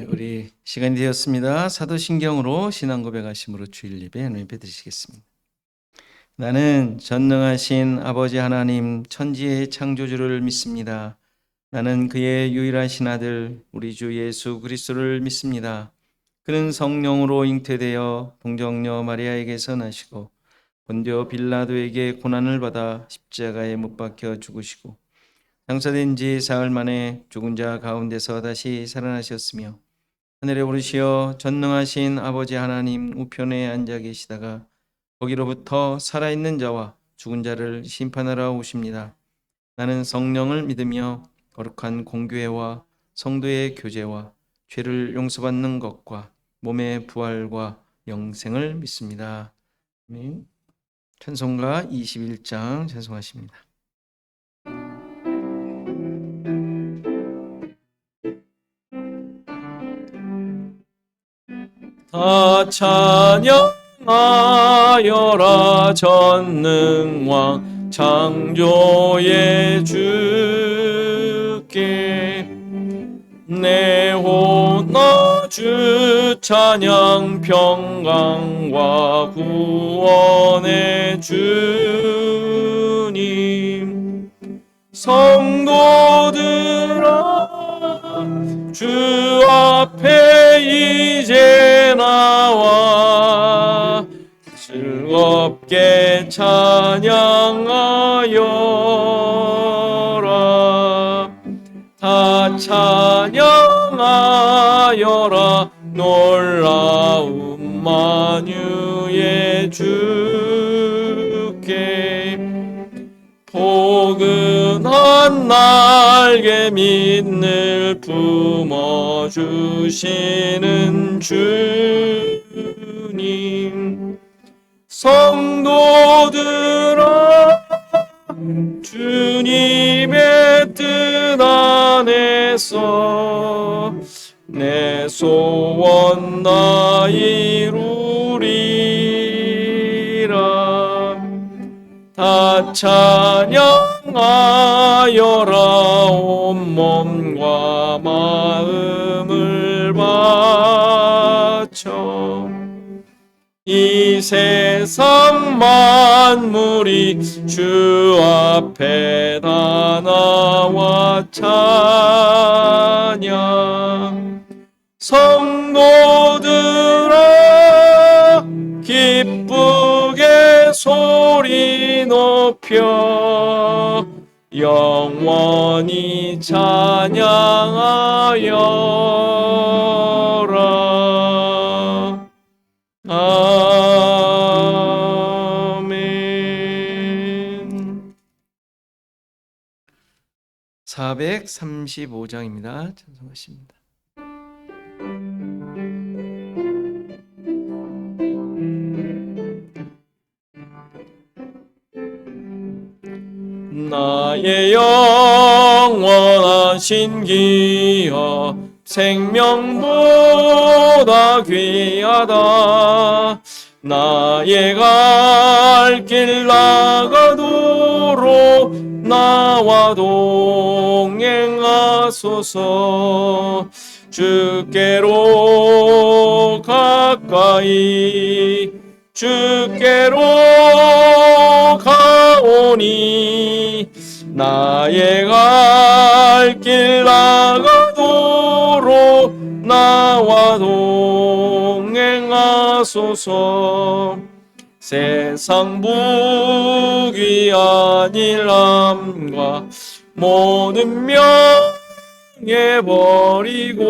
우리 시간이 되었습니다. 사도신경으로 신앙 고백하심으로 주일 예배 하나님 앞에 드리시겠습니다. 나는 전능하신 아버지 하나님 천지의 창조주를 믿습니다. 나는 그의 유일하신 아들 우리 주 예수 그리스도를 믿습니다. 그는 성령으로 잉태되어 동정녀 마리아에게서 나시고 본디오 빌라도에게 고난을 받아 십자가에 못 박혀 죽으시고 장사된 지 사흘 만에 죽은 자 가운데서 다시 살아나셨으며 하늘에 오르시어 전능하신 아버지 하나님 우편에 앉아 계시다가 거기로부터 살아있는 자와 죽은 자를 심판하러 오십니다. 나는 성령을 믿으며 거룩한 공교회와 성도의 교제와 죄를 용서받는 것과 몸의 부활과 영생을 믿습니다. 아멘. 찬송가 21장 찬송하십니다. 다 찬양하여라 전능왕 창조의 주께 내 호나 주 찬양 평강과 구원의 주님 성도들아 주 앞에 이제 나와 즐겁게 찬양하여라 다 찬양하여라 놀라운 만유의 주께 포근한 날개 밑을 품어주시는 주님 성도들아 주님의 뜻 안에서 내 소원 다 이루리라 다 찬양하여라 온몸과 마음을 바쳐 이 세상 만물이 주 앞에 다 나와 찬양 성도들아 기쁘게 소리 높여 영원히 찬양하여라 아멘. 435장입니다. 찬송하십니다. 나의 영원하신 기업 생명보다 귀하다 나의 갈 길 나가도록 나와 동행하소서 주께로 가까이 주께로 가오니 나의 갈 길 나가도록 나와 동행하소서 세상 부귀한 일함과 모든 명예버리고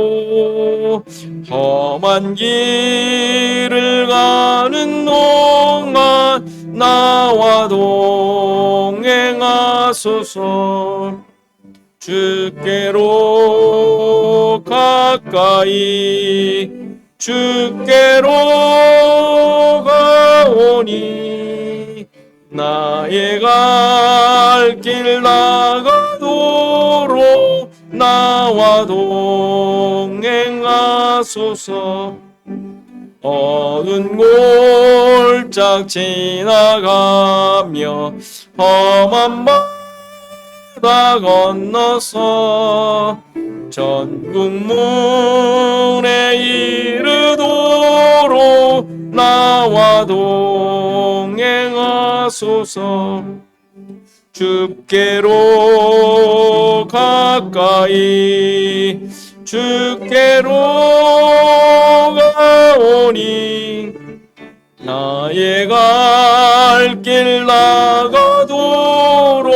험한 길을 가는 동안 나와 동행하소서 주께로 가까이 주께로 가오니 나의 갈 길 나가도록 나와 동행하소서 어두운 골짝 지나가며 험한 말 바다 건너서 전국문에 이르도록 나와 동행하소서. 주께로 가까이 주께로 가오니 나의 갈 길 나가도록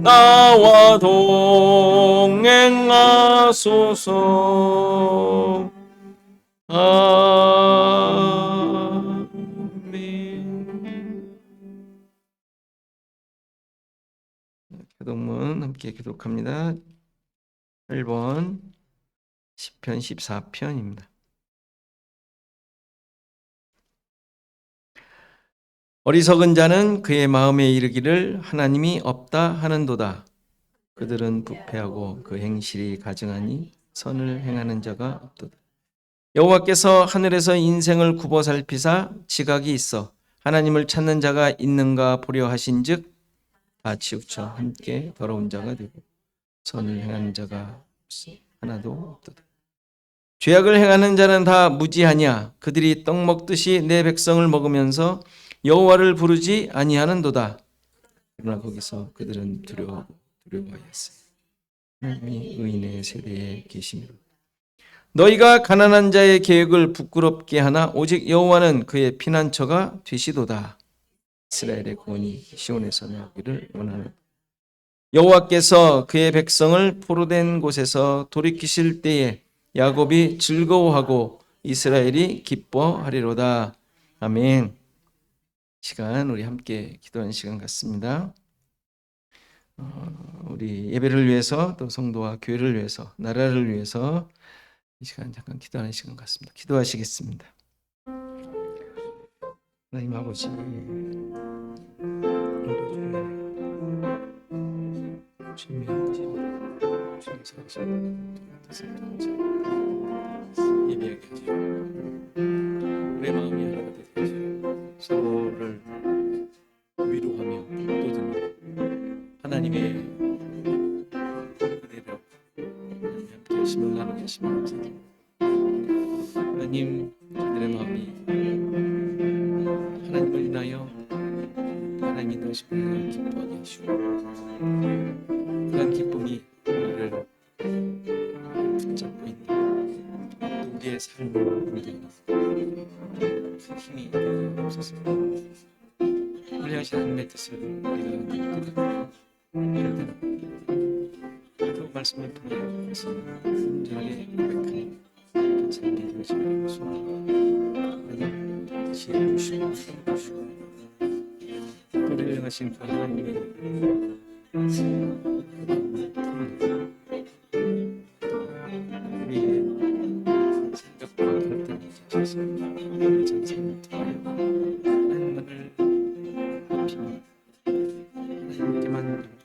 나와 동행하소서. 아멘. 교독문 함께 교독합니다. 8번 시편 14편입니다. 어리석은 자는 그의 마음에 이르기를 하나님이 없다 하는도다. 그들은 부패하고 그 행실이 가증하니 선을 행하는 자가 없도다. 여호와께서 하늘에서 인생을 굽어 살피사 지각이 있어 하나님을 찾는 자가 있는가 보려 하신즉 다 치우쳐 함께 더러운 자가 되고 선을 행하는 자가 하나도 없도다. 죄악을 행하는 자는 다 무지하냐. 그들이 떡 먹듯이 내 백성을 먹으면서 여호와를 부르지 아니하는도다. 그러나 거기서 그들은 두려워하였어요. 하나님이 의인의 세대에 계심이로. 너희가 가난한 자의 계획을 부끄럽게 하나 오직 여호와는 그의 피난처가 되시도다. 이스라엘의 구원이 시온에서 나오기를 원하는. 여호와께서 그의 백성을 포로된 곳에서 돌이키실 때에 야곱이 즐거워하고 이스라엘이 기뻐하리로다. 아멘. 시간 우리 함께 기도하는 시간 같습니다. 우리 예배를 위해서 또 성도와 교회를 위해서 나라를 위해서 이 시간 잠깐 기도하는 시간 같습니다. 기도하시겠습니다. 하나님 아버지, 예배하게 하시고 우리의 마음이 하나가 되게 서로를 위로하며 북돋으며 하나님의 은혜로 함께 하심을 나누게 하시며 감사드립니다. 하나님, 저들의 마음이 하나님을 인하여 하나님이 도우심을 기뻐하게 하시고 그런 기쁨이 우리를 붙잡고 있는 우리의 삶을 움직이는 큰 힘이 되게 없어서 우리하신 하나님의 뜻을 우리가 깨닫고 그 말씀을 통해 온전하게 고백하는 삶이 되어지는 것을 하나님 지혜 주시고 우리를 향하신 그 하나님의 우리의 생각과 갈등을 자셔서 우리의 전생을 통하여 하나님만을 높이며 하나님께만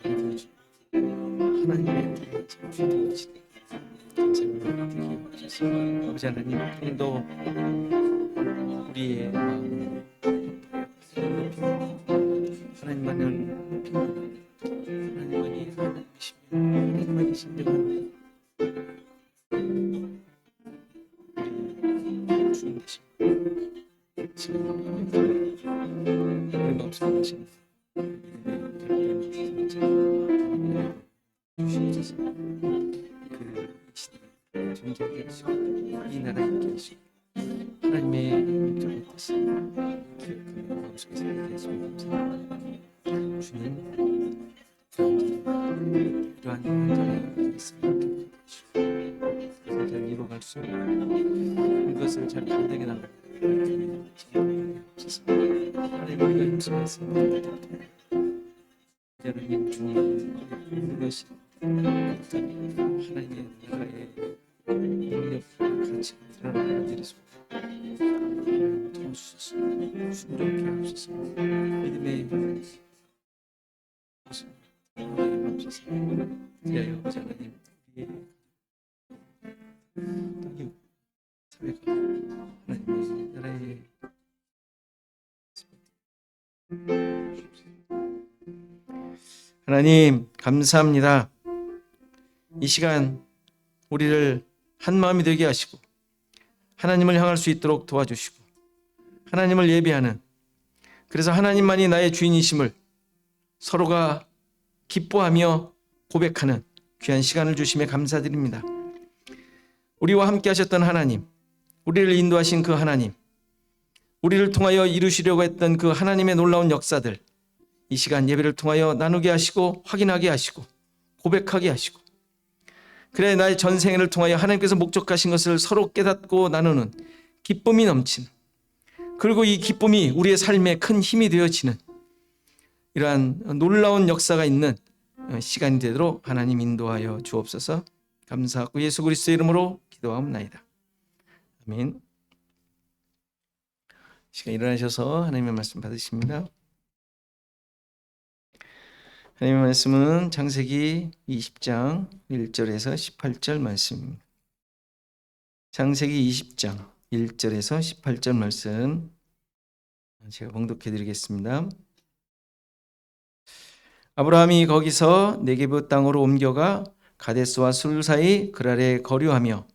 영광을 주시고 하나님의 뜻을 주시는 전생을 되게 하셔서 아버지 하나님 오늘도 우리의 마음을 높이며 하나님만을 높이며 하나님만이 하나님이시며 하나님만이 진정한 우리 주인 되시며 지금 우리 마음속에 계신 주시옵소서. 그 시대에 존재하게 하시고 이 나라에 있게 하시고 하나님의 목적을 뜻을 기억하며 마음속에 살게 하시며 감사합니다. 주님 이러한 환경에 있음을 기억하시고 그것을 잘 이뤄갈 수 있는 그것을 잘 감당해 나가는 정말 없어서 하나님 우리가 힘쓰겠습니다. 하나님 주님 이것이 하나님의 나라의 능력 가치가 드러나는 일이 도와주소서. 순종케 하소서. 믿음의 모습 하옵소서. 그리하여 아버지 하나님 우리의 땅이 사회가 하나님의 나라의 하나님 감사합니다. 이 시간 우리를 한 마음이 되게 하시고 하나님을 향할 수 있도록 도와주시고 하나님을 예배하는, 그래서 하나님만이 나의 주인이심을 서로가 기뻐하며 고백하는 귀한 시간을 주심에 감사드립니다. 우리와 함께 하셨던 하나님, 우리를 인도하신 그 하나님, 우리를 통하여 이루시려고 했던 그 하나님의 놀라운 역사들, 이 시간 예배를 통하여 나누게 하시고 확인하게 하시고 고백하게 하시고, 그래 나의 전생애를 통하여 하나님께서 목적하신 것을 서로 깨닫고 나누는 기쁨이 넘치는, 그리고 이 기쁨이 우리의 삶에 큰 힘이 되어지는 이러한 놀라운 역사가 있는 시간이 되도록 하나님 인도하여 주옵소서. 감사하고 예수 그리스도의 이름으로 기도하옵나이다. 아멘. 시간 일어나셔서 하나님의 말씀 받으십니다. 하나님의 말씀은 창세기 20장 1절에서 18절 말씀입니다. 창세기 20장 1절에서 18절 말씀 제가 봉독해 드리겠습니다. 아브라함이 거기서 네게브 땅으로 옮겨가 가데스와 술 사이 그랄에 거류하며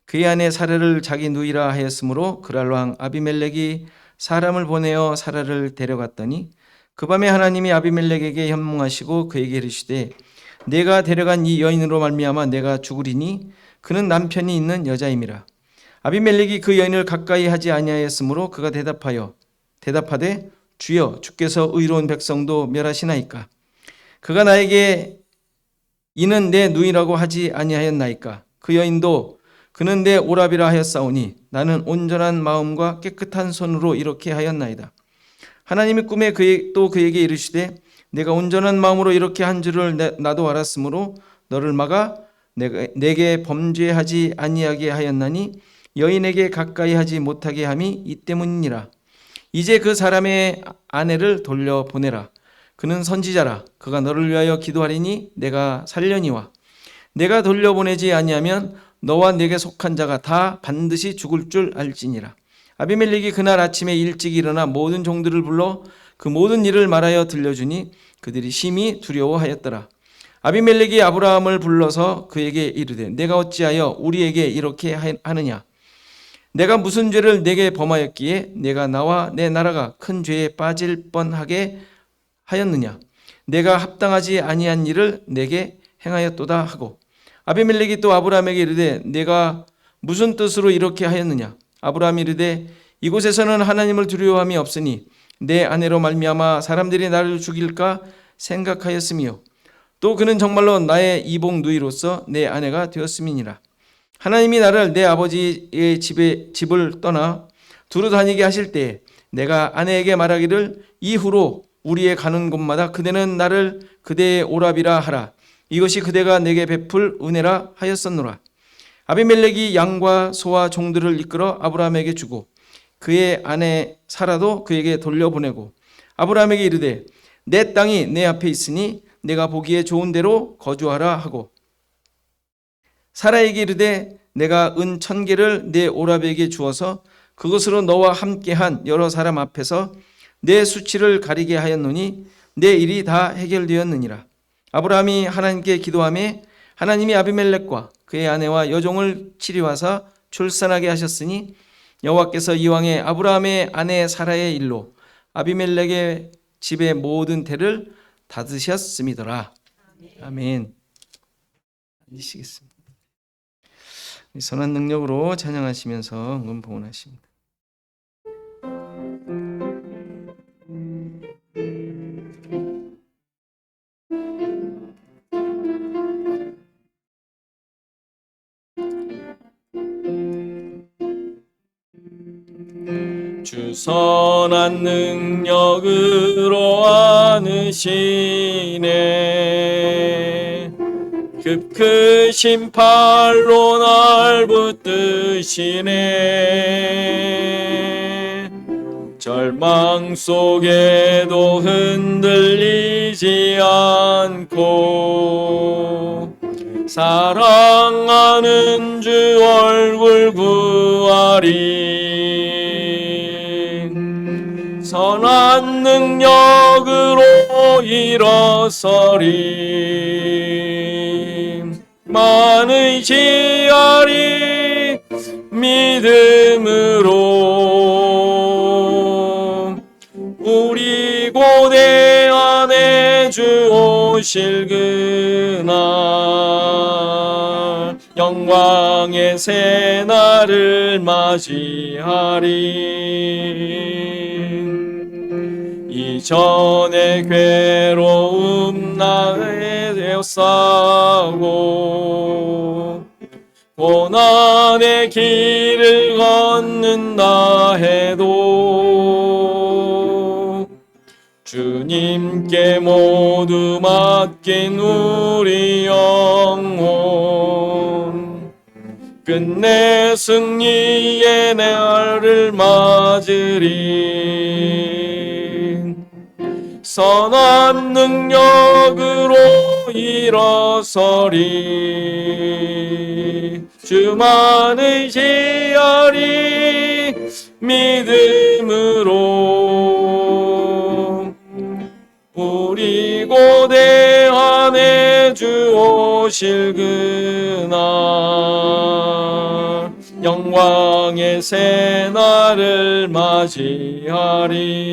그의 아내 사라를 자기 누이라 하였으므로 그랄 왕 아비멜렉이 사람을 보내어 사라를 데려갔더니 그 밤에 하나님이 아비멜렉에게 현몽하시고 그에게 이르시되 내가 데려간 이 여인으로 말미암아 내가 죽으리니 그는 남편이 있는 여자임이라. 아비멜렉이 그 여인을 가까이 하지 아니하였으므로 그가 대답하되 주여 주께서 의로운 백성도 멸하시나이까. 그가 나에게 이는 내 누이라고 하지 아니하였나이까. 그 여인도 그는 내 오라비라 하였사오니 나는 온전한 마음과 깨끗한 손으로 이렇게 하였나이다. 하나님이 꿈에 또 그에게 이르시되 내가 온전한 마음으로 이렇게 한 줄을 나도 알았으므로 너를 막아 내게 범죄하지 아니하게 하였나니 여인에게 가까이 하지 못하게 함이 이 때문이니라. 이제 그 사람의 아내를 돌려보내라. 그는 선지자라. 그가 너를 위하여 기도하리니 내가 살려니와 내가 돌려보내지 아니하면 너와 내게 속한 자가 다 반드시 죽을 줄 알지니라. 아비멜렉이 그날 아침에 일찍 일어나 모든 종들을 불러 그 모든 일을 말하여 들려주니 그들이 심히 두려워하였더라. 아비멜렉이 아브라함을 불러서 그에게 이르되 내가 어찌하여 우리에게 이렇게 하느냐. 내가 무슨 죄를 내게 범하였기에 내가 나와 내 나라가 큰 죄에 빠질 뻔하게 하였느냐. 내가 합당하지 아니한 일을 내게 행하였도다 하고 아비멜렉이 또 아브라함에게 이르되 내가 무슨 뜻으로 이렇게 하였느냐. 아브라함이 이르되 이곳에서는 하나님을 두려워함이 없으니 내 아내로 말미암아 사람들이 나를 죽일까 생각하였으며 또 그는 정말로 나의 이복 누이로서 내 아내가 되었음이니라. 하나님이 나를 내 아버지의 집을 떠나 두루 다니게 하실 때 내가 아내에게 말하기를 이후로 우리의 가는 곳마다 그대는 나를 그대의 오라비라 하라. 이것이 그대가 내게 베풀 은혜라 하였었노라. 아비멜렉이 양과 소와 종들을 이끌어 아브라함에게 주고 그의 아내 사라도 그에게 돌려보내고 아브라함에게 이르되 내 땅이 내 앞에 있으니 내가 보기에 좋은 대로 거주하라 하고 사라에게 이르되 내가 은 1,000개를 내 오라비에게 주어서 그것으로 너와 함께한 여러 사람 앞에서 내 수치를 가리게 하였노니 내 일이 다 해결되었느니라. 아브라함이 하나님께 기도하며 하나님이 아비멜렉과 그의 아내와 여종을 치리하사 출산하게 하셨으니 여호와께서 이왕에 아브라함의 아내 사라의 일로 아비멜렉의 집의 모든 태를 닫으셨음이더라. 아멘. 앉으시겠습니다. 선한 능력으로 찬양하시면서 응원 봉헌하십니다. 주 선한 능력으로 안으시네. 급크신 팔로 날 붙드시네. 절망 속에도 흔들리지 않고 사랑하는 주 얼굴 구하리. 선한 능력으로 일어서리 많은 의지하리 믿음으로 우리 고대 안에 주 오실 그날 영광의 새날을 맞이하리 이전의 괴로움 나에 에워싸고 고난의 길을 걷는다 해도 주님께 모두 맡긴 우리 영혼 끝내 승리의 날을 맞으리 선한 능력으로 일어서리 주만 의지하리 믿음으로 우리 고대 안에 주 오실 그날 영광의 새날을 맞이하리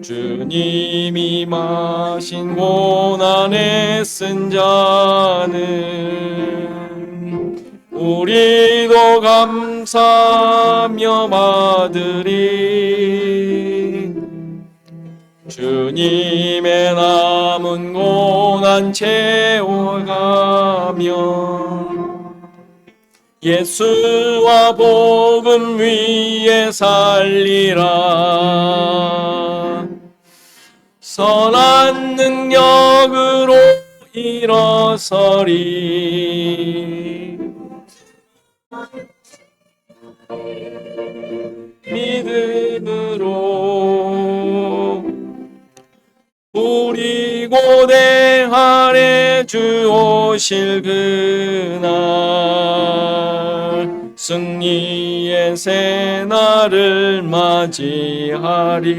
주님이 마신 고난에 쓴 잔은 우리도 감사하며 받으리 주님의 남은 고난 채워가며 예수와 복음 위에 살리라 선한 능력으로 일어서리 믿음으로 우리 고대 아래 주 오실 그날 승리의 새날을 맞이하리.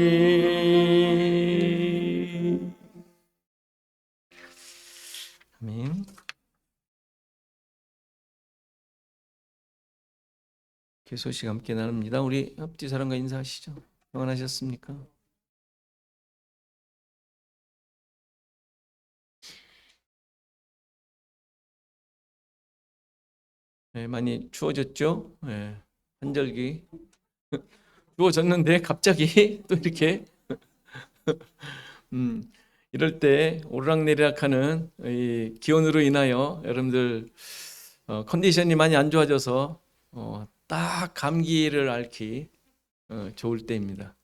아멘. 교회 소식 함께 나눕니다. 우리 앞뒤 사람과 인사하시죠. 평안하셨습니까? 네, 많이 추워졌죠? 네, 한절기 추워졌는데 갑자기 또 이렇게 이럴 때 오르락내리락하는 이 기온으로 인하여 여러분들 컨디션이 많이 안 좋아져서 딱 감기를 앓기 좋을 때입니다.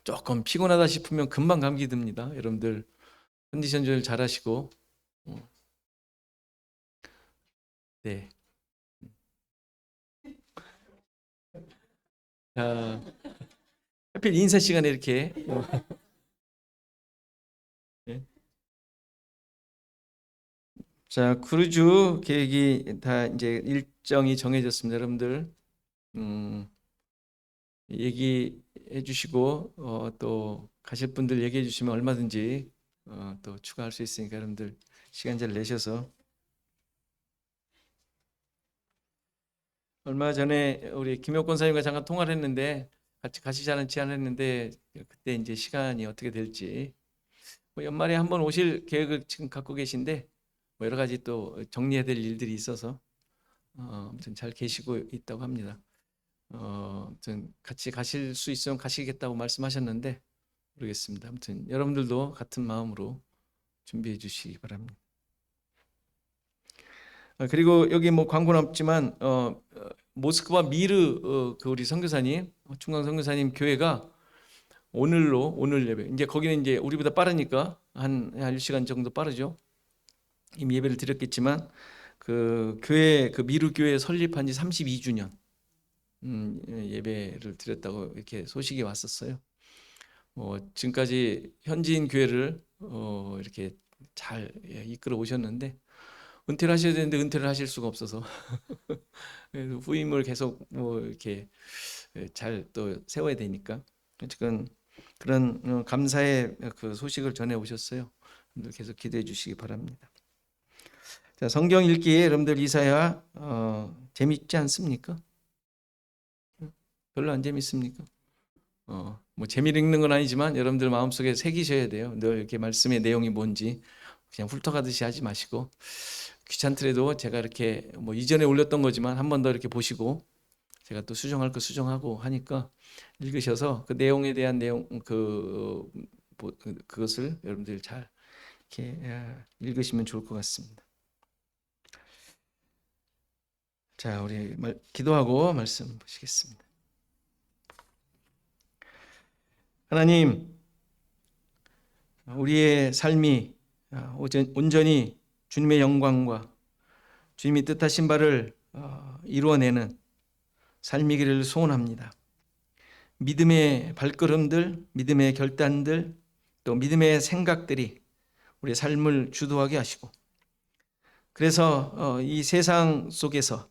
조금 피곤하다 싶으면 금방 감기 듭니다. 여러분들 컨디션 조절 잘 하시고 네. 자, 하필 인사 시간에 이렇게 네. 자, 크루즈 계획이 다 이제 일정이 정해졌습니다. 여러분들 얘기해 주시고 또 가실 분들 얘기해 주시면 얼마든지 또 추가할 수 있으니까 여러분들 시간 잘 내셔서. 얼마 전에 우리 김혁 권사님과 잠깐 통화를 했는데 같이 가시자는 제안을 했는데 그때 이제 시간이 어떻게 될지 뭐 연말에 한번 오실 계획을 지금 갖고 계신데 뭐 여러 가지 또 정리해야 될 일들이 있어서 아무튼 잘 계시고 있다고 합니다. 아무튼 같이 가실 수 있으면 가시겠다고 말씀하셨는데 모르겠습니다. 아무튼 여러분들도 같은 마음으로 준비해 주시기 바랍니다. 그리고 여기 뭐 광고는 없지만 모스크바 미르 그 우리 선교사님 중강 선교사님 교회가 오늘 예배 이제 거기는 이제 우리보다 빠르니까 한 1시간 정도 빠르죠. 이미 예배를 드렸겠지만 그 교회 그 미르 교회 설립한 지 32주년 예배를 드렸다고 이렇게 소식이 왔었어요. 지금까지 현지인 교회를 이렇게 잘 이끌어 오셨는데 은퇴를 하셔야 되는데 은퇴를 하실 수가 없어서 그래서 후임을 계속 뭐 이렇게 잘 또 세워야 되니까 어쨌든 그런 감사의 그 소식을 전해 오셨어요. 여러분들 계속 기도해 주시기 바랍니다. 자, 성경 읽기에 여러분들 이사야 재밌지 않습니까? 별로 안 재밌습니까? 뭐 재미를 읽는 건 아니지만 여러분들 마음속에 새기셔야 돼요. 늘 이렇게 말씀의 내용이 뭔지 그냥 훑어가듯이 하지 마시고 귀찮더라도 제가 이렇게 뭐 이전에 올렸던 거지만 한 번 더 이렇게 보시고 제가 또 수정할 거 수정하고 하니까 읽으셔서 그 내용에 대한 내용 그것을 여러분들 잘 이렇게 읽으시면 좋을 것 같습니다. 자, 우리 기도하고 말씀 보시겠습니다. 하나님, 우리의 삶이 온전히 주님의 영광과 주님이 뜻하신 바를 이루어내는 삶이기를 소원합니다. 믿음의 발걸음들, 믿음의 결단들, 또 믿음의 생각들이 우리의 삶을 주도하게 하시고, 그래서 이 세상 속에서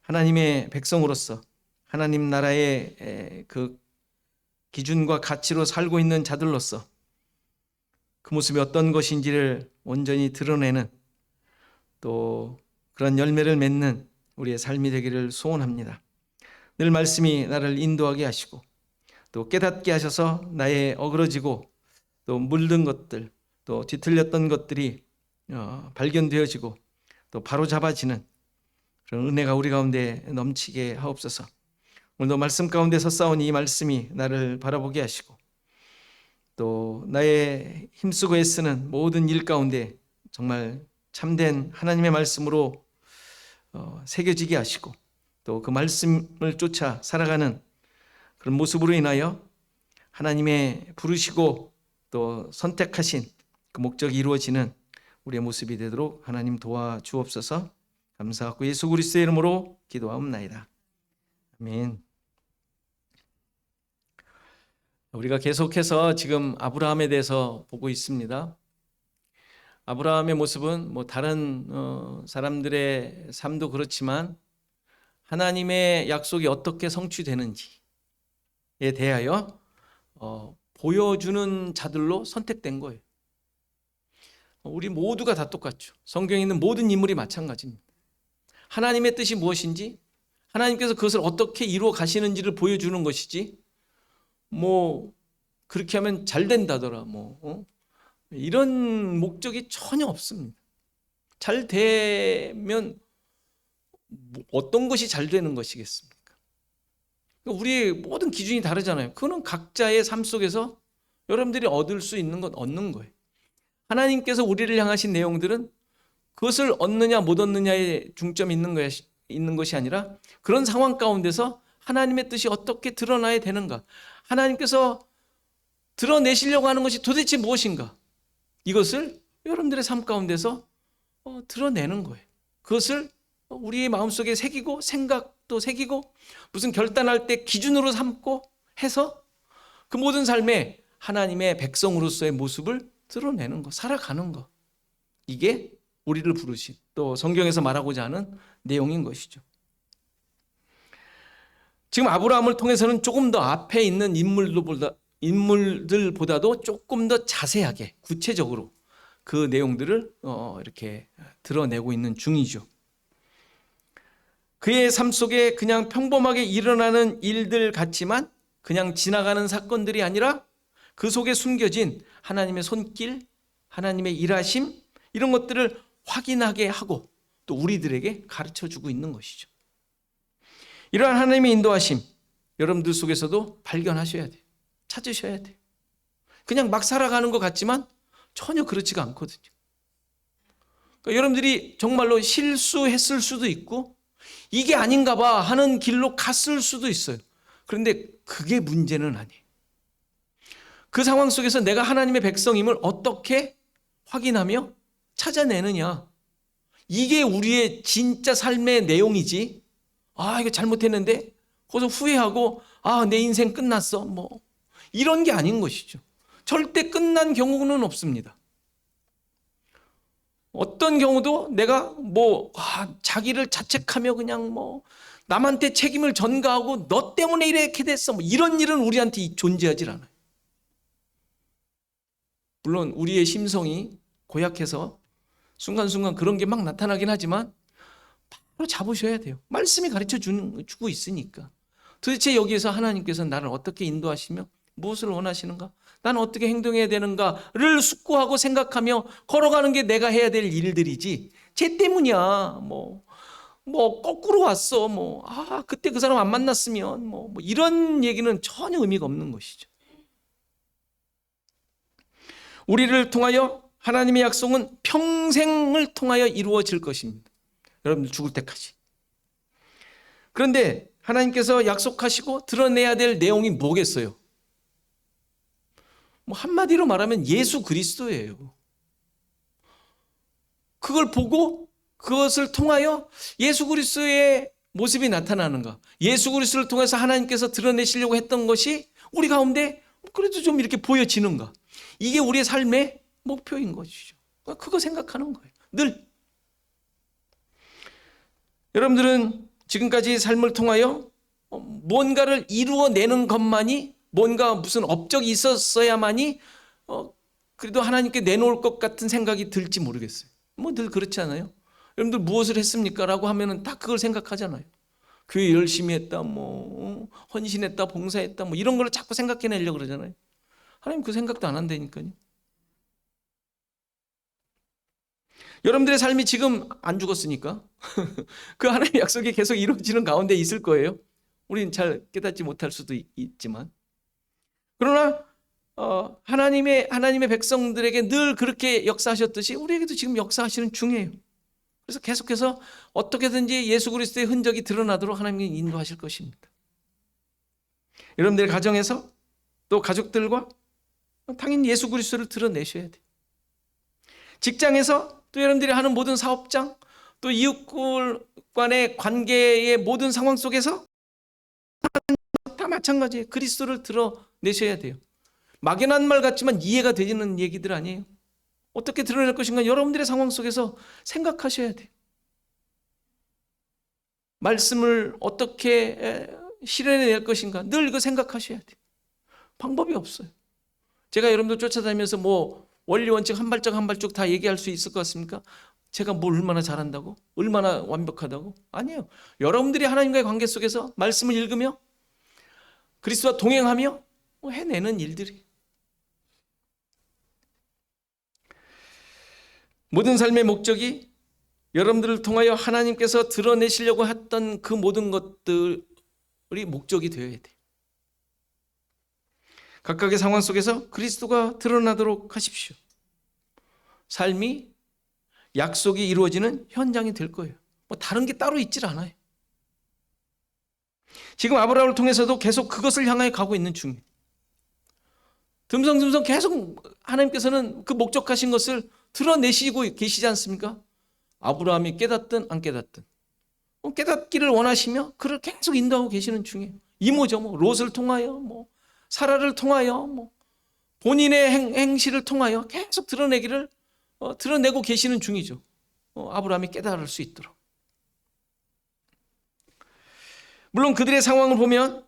하나님의 백성으로서 하나님 나라의 그 기준과 가치로 살고 있는 자들로서 그 모습이 어떤 것인지를 온전히 드러내는 또 그런 열매를 맺는 우리의 삶이 되기를 소원합니다. 늘 말씀이 나를 인도하게 하시고 또 깨닫게 하셔서 나의 어그러지고 또 물든 것들 또 뒤틀렸던 것들이 발견되어지고 또 바로잡아지는 그런 은혜가 우리 가운데 넘치게 하옵소서. 오늘도 말씀 가운데서 싸운 이 말씀이 나를 바라보게 하시고 또 나의 힘쓰고 애쓰는 모든 일 가운데 정말 참된 하나님의 말씀으로 새겨지게 하시고 또 그 말씀을 쫓아 살아가는 그런 모습으로 인하여 하나님의 부르시고 또 선택하신 그 목적이 이루어지는 우리의 모습이 되도록 하나님 도와주옵소서. 감사하고 예수 그리스도의 이름으로 기도하옵나이다. 아멘. 우리가 계속해서 지금 아브라함에 대해서 보고 있습니다. 아브라함의 모습은 뭐 다른 사람들의 삶도 그렇지만 하나님의 약속이 어떻게 성취되는지에 대하여 보여주는 자들로 선택된 거예요. 우리 모두가 다 똑같죠. 성경에 있는 모든 인물이 마찬가지입니다. 하나님의 뜻이 무엇인지, 하나님께서 그것을 어떻게 이루어 가시는지를 보여주는 것이지, 뭐 그렇게 하면 잘 된다더라, 이런 목적이 전혀 없습니다. 잘 되면 어떤 것이 잘 되는 것이겠습니까? 우리의 모든 기준이 다르잖아요. 그거는 각자의 삶 속에서 여러분들이 얻을 수 있는 건 얻는 거예요. 하나님께서 우리를 향하신 내용들은 그것을 얻느냐 못 얻느냐에 중점이 있는 것이 아니라 그런 상황 가운데서 하나님의 뜻이 어떻게 드러나야 되는가, 하나님께서 드러내시려고 하는 것이 도대체 무엇인가, 이것을 여러분들의 삶 가운데서 드러내는 거예요. 그것을 우리의 마음속에 새기고 생각도 새기고 무슨 결단할 때 기준으로 삼고 해서 그 모든 삶에 하나님의 백성으로서의 모습을 드러내는 거, 살아가는 거, 이게 우리를 부르신 또 성경에서 말하고자 하는 내용인 것이죠. 지금 아브라함을 통해서는 조금 더 앞에 있는 인물들보다도 조금 더 자세하게 구체적으로 그 내용들을 이렇게 드러내고 있는 중이죠. 그의 삶 속에 그냥 평범하게 일어나는 일들 같지만 그냥 지나가는 사건들이 아니라 그 속에 숨겨진 하나님의 손길, 하나님의 일하심, 이런 것들을 확인하게 하고 또 우리들에게 가르쳐주고 있는 것이죠. 이러한 하나님의 인도하심 여러분들 속에서도 발견하셔야 돼요. 찾으셔야 돼요. 그냥 막 살아가는 것 같지만 전혀 그렇지가 않거든요. 그러니까 여러분들이 정말로 실수했을 수도 있고 이게 아닌가 봐 하는 길로 갔을 수도 있어요. 그런데 그게 문제는 아니에요. 그 상황 속에서 내가 하나님의 백성임을 어떻게 확인하며 찾아내느냐, 이게 우리의 진짜 삶의 내용이지, 이거 잘못했는데 거기서 후회하고 내 인생 끝났어 이런 게 아닌 것이죠. 절대 끝난 경우는 없습니다. 어떤 경우도 내가 자기를 자책하며 그냥 남한테 책임을 전가하고 너 때문에 이렇게 됐어. 이런 일은 우리한테 존재하질 않아요. 물론 우리의 심성이 고약해서 순간순간 그런 게 막 나타나긴 하지만 바로 잡으셔야 돼요. 말씀이 가르쳐 주고 있으니까. 도대체 여기에서 하나님께서 나를 어떻게 인도하시며 무엇을 원하시는가? 나는 어떻게 행동해야 되는가를 숙고하고 생각하며 걸어가는 게 내가 해야 될 일들이지. 쟤 때문이야. 거꾸로 왔어. 그때 그 사람 안 만났으면 이런 얘기는 전혀 의미가 없는 것이죠. 우리를 통하여 하나님의 약속은 평생을 통하여 이루어질 것입니다. 여러분들 죽을 때까지. 그런데 하나님께서 약속하시고 드러내야 될 내용이 뭐겠어요? 한마디로 말하면 예수 그리스도예요. 그걸 보고 그것을 통하여 예수 그리스도의 모습이 나타나는가? 예수 그리스도를 통해서 하나님께서 드러내시려고 했던 것이 우리 가운데 그래도 좀 이렇게 보여지는가? 이게 우리의 삶의 목표인 것이죠. 그거 생각하는 거예요. 늘. 여러분들은 지금까지 삶을 통하여 뭔가를 이루어내는 것만이 뭔가 무슨 업적이 있었어야만이 그래도 하나님께 내놓을 것 같은 생각이 들지 모르겠어요. 늘 그렇지 않아요? 여러분들 무엇을 했습니까? 라고 하면은 다 그걸 생각하잖아요. 교회 열심히 했다, 헌신했다, 봉사했다, 이런 걸 자꾸 생각해내려고 그러잖아요. 하나님 그 생각도 안 한다니까요. 여러분들의 삶이 지금 안 죽었으니까 그 하나님의 약속이 계속 이루어지는 가운데 있을 거예요. 우리는 잘 깨닫지 못할 수도 있지만. 그러나 하나님의 백성들에게 늘 그렇게 역사하셨듯이 우리에게도 지금 역사하시는 중이에요. 그래서 계속해서 어떻게든지 예수 그리스도의 흔적이 드러나도록 하나님이 인도하실 것입니다. 여러분들의 가정에서 또 가족들과 당연히 예수 그리스도를 드러내셔야 돼요. 직장에서 또 여러분들이 하는 모든 사업장 또 이웃 간의 관계의 모든 상황 속에서 다 마찬가지예요. 그리스도를 드러내셔야 돼요. 막연한 말 같지만 이해가 되는 얘기들 아니에요. 어떻게 드러낼 것인가 여러분들의 상황 속에서 생각하셔야 돼요. 말씀을 어떻게 실현해낼 것인가 늘 이거 생각하셔야 돼요. 방법이 없어요. 제가 여러분들 쫓아다니면서 원리 원칙 한 발짝 한 발짝 다 얘기할 수 있을 것 같습니까? 제가 뭘 얼마나 잘한다고? 얼마나 완벽하다고? 아니에요. 여러분들이 하나님과의 관계 속에서 말씀을 읽으며 그리스도와 동행하며 해내는 일들이. 모든 삶의 목적이 여러분들을 통하여 하나님께서 드러내시려고 했던 그 모든 것들이 목적이 되어야 돼요. 각각의 상황 속에서 그리스도가 드러나도록 하십시오. 삶이 약속이 이루어지는 현장이 될 거예요. 다른 게 따로 있질 않아요. 지금 아브라함을 통해서도 계속 그것을 향하여 가고 있는 중이에요. 듬성듬성 계속 하나님께서는 그 목적하신 것을 드러내시고 계시지 않습니까? 아브라함이 깨닫든 안 깨닫든 깨닫기를 원하시며 그를 계속 인도하고 계시는 중이에요. 이모저모 롯을 통하여 사라를 통하여 본인의 행실을 통하여 계속 드러내고 계시는 중이죠. 아브라함이 깨달을 수 있도록. 물론 그들의 상황을 보면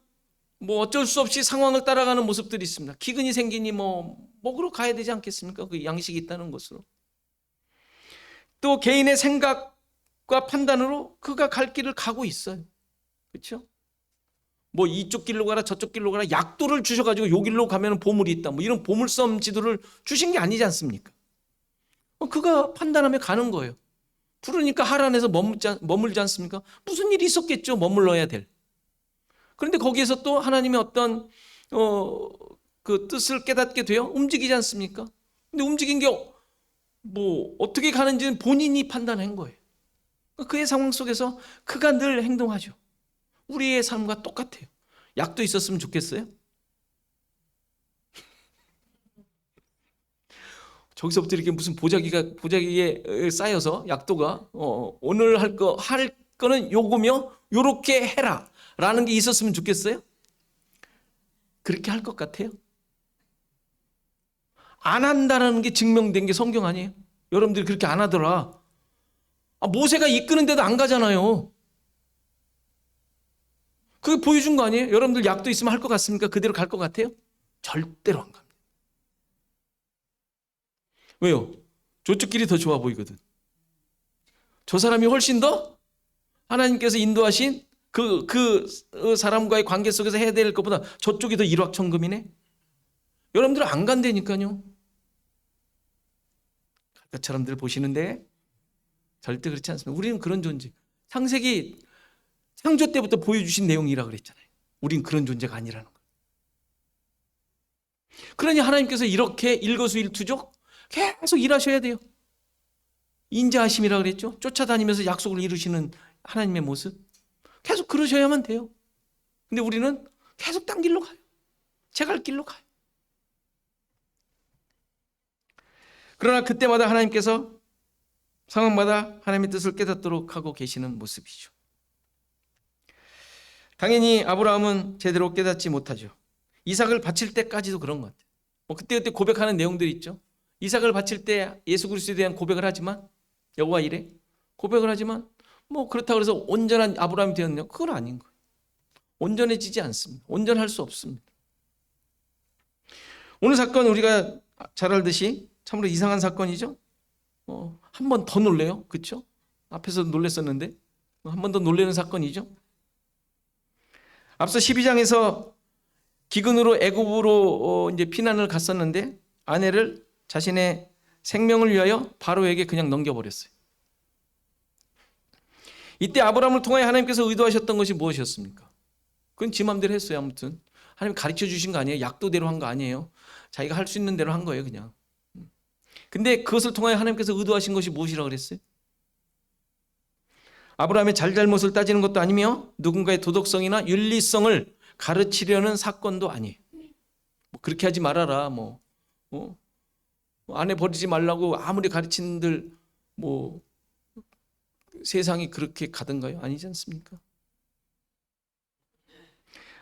어쩔 수 없이 상황을 따라가는 모습들이 있습니다. 기근이 생기니 먹으러 가야 되지 않겠습니까? 그 양식이 있다는 것으로. 또 개인의 생각과 판단으로 그가 갈 길을 가고 있어요. 그렇죠? 이쪽 길로 가라 저쪽 길로 가라 약도를 주셔가지고 요 길로 가면 보물이 있다 이런 보물섬 지도를 주신 게 아니지 않습니까? 그가 판단하며 가는 거예요. 부르니까 하란에서 머물지 않습니까? 무슨 일이 있었겠죠. 머물러야 될. 그런데 거기에서 또 하나님의 어떤 그 뜻을 깨닫게 되어 움직이지 않습니까? 근데 움직인 게 어떻게 가는지는 본인이 판단한 거예요. 그의 상황 속에서 그가 늘 행동하죠. 우리의 삶과 똑같아요. 약도 있었으면 좋겠어요? 저기서부터 이렇게 무슨 보자기에 쌓여서 약도가 오늘 할 거는 요거며 요렇게 해라 라는 게 있었으면 좋겠어요? 그렇게 할 것 같아요? 안 한다는 게 증명된 게 성경 아니에요? 여러분들이 그렇게 안 하더라. 모세가 이끄는데도 안 가잖아요. 그게 보여준 거 아니에요? 여러분들 약도 있으면 할 것 같습니까? 그대로 갈 것 같아요? 절대로 안 갑니다. 왜요? 저쪽길이 더 좋아 보이거든. 저 사람이 훨씬 더 하나님께서 인도하신 그 사람과의 관계 속에서 해야 될 것보다 저쪽이 더 일확천금이네? 여러분들은 안 간다니까요. 것처럼들 보시는데 절대 그렇지 않습니다. 우리는 그런 존재. 창세기 창조 때부터 보여주신 내용이라 그랬잖아요. 우린 그런 존재가 아니라는 거예요. 그러니 하나님께서 이렇게 일거수일투족 계속 일하셔야 돼요. 인자하심이라 그랬죠. 쫓아다니면서 약속을 이루시는 하나님의 모습. 계속 그러셔야만 돼요. 근데 우리는 계속 딴 길로 가요. 제갈 길로 가요. 그러나 그때마다 하나님께서 상황마다 하나님의 뜻을 깨닫도록 하고 계시는 모습이죠. 당연히 아브라함은 제대로 깨닫지 못하죠. 이삭을 바칠 때까지도 그런 것 같아요. 그때 고백하는 내용들이 있죠. 이삭을 바칠 때 예수 그리스도에 대한 고백을 하지만 여호와 이래 고백을 하지만 그렇다고 해서 온전한 아브라함이 되었느냐? 그건 아닌 거예요. 온전해지지 않습니다. 온전할 수 없습니다. 오늘 사건 우리가 잘 알듯이 참으로 이상한 사건이죠. 한 번 더 놀래요. 그렇죠? 앞에서 놀랬었는데 한 번 더 놀라는 사건이죠. 앞서 12장에서 기근으로 애굽으로 이제 피난을 갔었는데 아내를 자신의 생명을 위하여 바로에게 그냥 넘겨버렸어요. 이때 아브라함을 통하여 하나님께서 의도하셨던 것이 무엇이었습니까? 그건 지 맘대로 했어요. 아무튼 하나님 가르쳐 주신 거 아니에요. 약도대로 한 거 아니에요. 자기가 할 수 있는 대로 한 거예요. 그냥. 근데 그것을 통하여 하나님께서 의도하신 것이 무엇이라고 그랬어요? 아브라함의 잘잘못을 따지는 것도 아니며 누군가의 도덕성이나 윤리성을 가르치려는 사건도 아니에요. 그렇게 하지 말아라. 아내 버리지 말라고 아무리 가르치는들 세상이 그렇게 가던가요? 아니지 않습니까?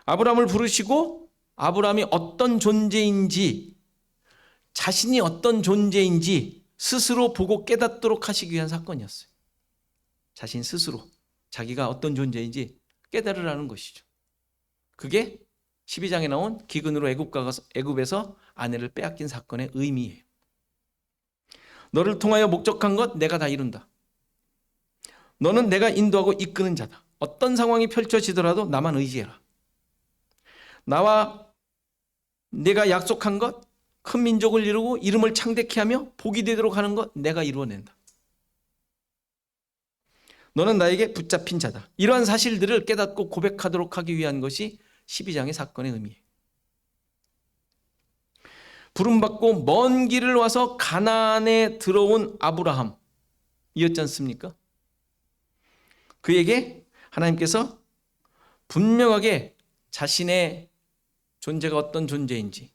아브라함을 부르시고 아브라함이 어떤 존재인지 자신이 어떤 존재인지 스스로 보고 깨닫도록 하시기 위한 사건이었어요. 자신 스스로 자기가 어떤 존재인지 깨달으라는 것이죠. 그게 12장에 나온 기근으로 애굽에서 아내를 빼앗긴 사건의 의미예요. 너를 통하여 목적한 것 내가 다 이룬다. 너는 내가 인도하고 이끄는 자다. 어떤 상황이 펼쳐지더라도 나만 의지해라. 나와 내가 약속한 것, 큰 민족을 이루고 이름을 창대케 하며 복이 되도록 하는 것 내가 이루어낸다. 너는 나에게 붙잡힌 자다. 이러한 사실들을 깨닫고 고백하도록 하기 위한 것이 12장의 사건의 의미예요. 부름받고 먼 길을 와서 가나안에 들어온 아브라함이었지 않습니까? 그에게 하나님께서 분명하게 자신의 존재가 어떤 존재인지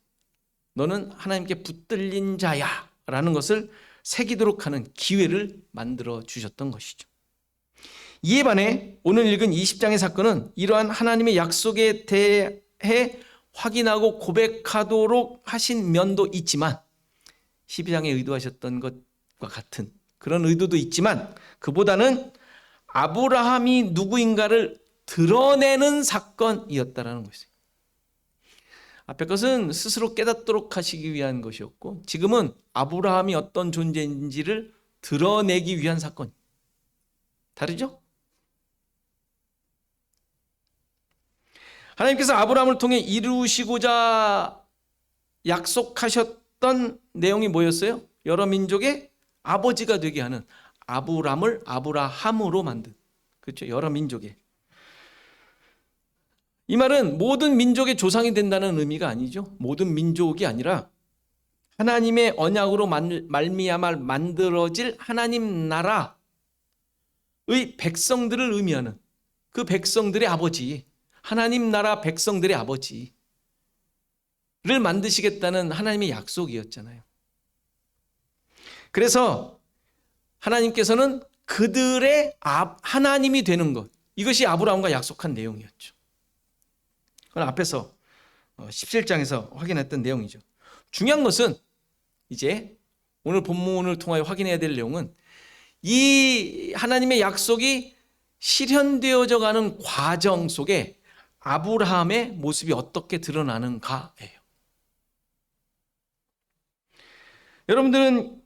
너는 하나님께 붙들린 자야 라는 것을 새기도록 하는 기회를 만들어 주셨던 것이죠. 이에 반해 오늘 읽은 20장의 사건은 이러한 하나님의 약속에 대해 확인하고 고백하도록 하신 면도 있지만 12장에 의도하셨던 것과 같은 그런 의도도 있지만 그보다는 아브라함이 누구인가를 드러내는 사건이었다라는 것이에요. 앞에 것은 스스로 깨닫도록 하시기 위한 것이었고 지금은 아브라함이 어떤 존재인지를 드러내기 위한 사건. 다르죠? 하나님께서 아브라함을 통해 이루시고자 약속하셨던 내용이 뭐였어요? 여러 민족의 아버지가 되게 하는 아브람을 아브라함으로 만든 그렇죠? 여러 민족의 이 말은 모든 민족의 조상이 된다는 의미가 아니죠. 모든 민족이 아니라 하나님의 언약으로 말미암아 만들어질 하나님 나라의 백성들을 의미하는 그 백성들의 아버지 하나님 나라 백성들의 아버지를 만드시겠다는 하나님의 약속이었잖아요. 그래서 하나님께서는 그들의 하나님이 되는 것 이것이 아브라함과 약속한 내용이었죠. 그건 앞에서 17장에서 확인했던 내용이죠. 중요한 것은 이제 오늘 본문을 통하여 확인해야 될 내용은 이 하나님의 약속이 실현되어져 가는 과정 속에 아브라함의 모습이 어떻게 드러나는가예요. 여러분들은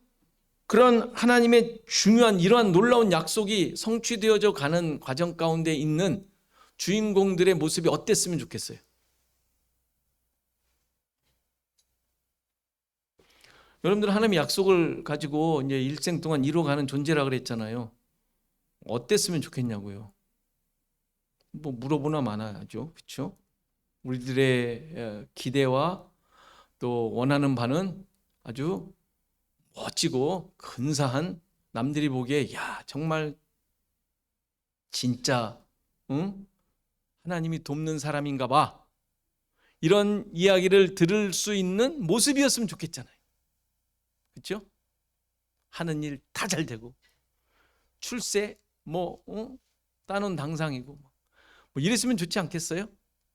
그런 하나님의 중요한 이러한 놀라운 약속이 성취되어져 가는 과정 가운데 있는 주인공들의 모습이 어땠으면 좋겠어요? 여러분들 하나님의 약속을 가지고 이제 일생 동안 이루어가는 존재라 그랬잖아요. 어땠으면 좋겠냐고요. 뭐 물어보나 마나죠, 그렇죠? 우리들의 기대와 또 원하는 바는 아주 멋지고 근사한, 남들이 보기에 야 정말 진짜 하나님이 돕는 사람인가 봐, 이런 이야기를 들을 수 있는 모습이었으면 좋겠잖아요. 그렇죠? 하는 일 다 잘 되고 출세 따놓은 당상이고 뭐 이랬으면 좋지 않겠어요?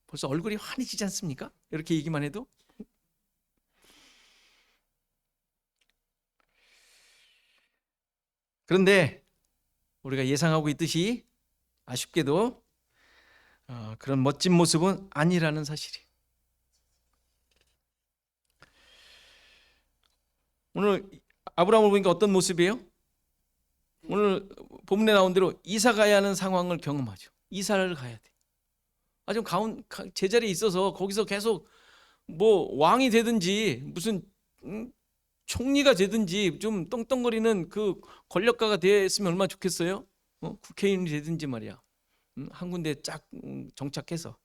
벌써 얼굴이 환해지지 않습니까? 이렇게 얘기만 해도. 그런데 우리가 예상하고 있듯이 아쉽게도 그런 멋진 모습은 아니라는 사실이. 오늘 아브라함을 보니까 어떤 모습이에요? 오늘 본문에 나온 대로 이사 가야 하는 상황을 경험하죠. 이사를 가야 돼. 좀 제자리에 있어서 거기서 계속 뭐 왕이 되든지 무슨 총리가 되든지 좀 떵떵거리는 그 권력가가 됐으면 얼마나 좋겠어요? 국회의원이 되든지 말이야. 한 군데 쫙 정착해서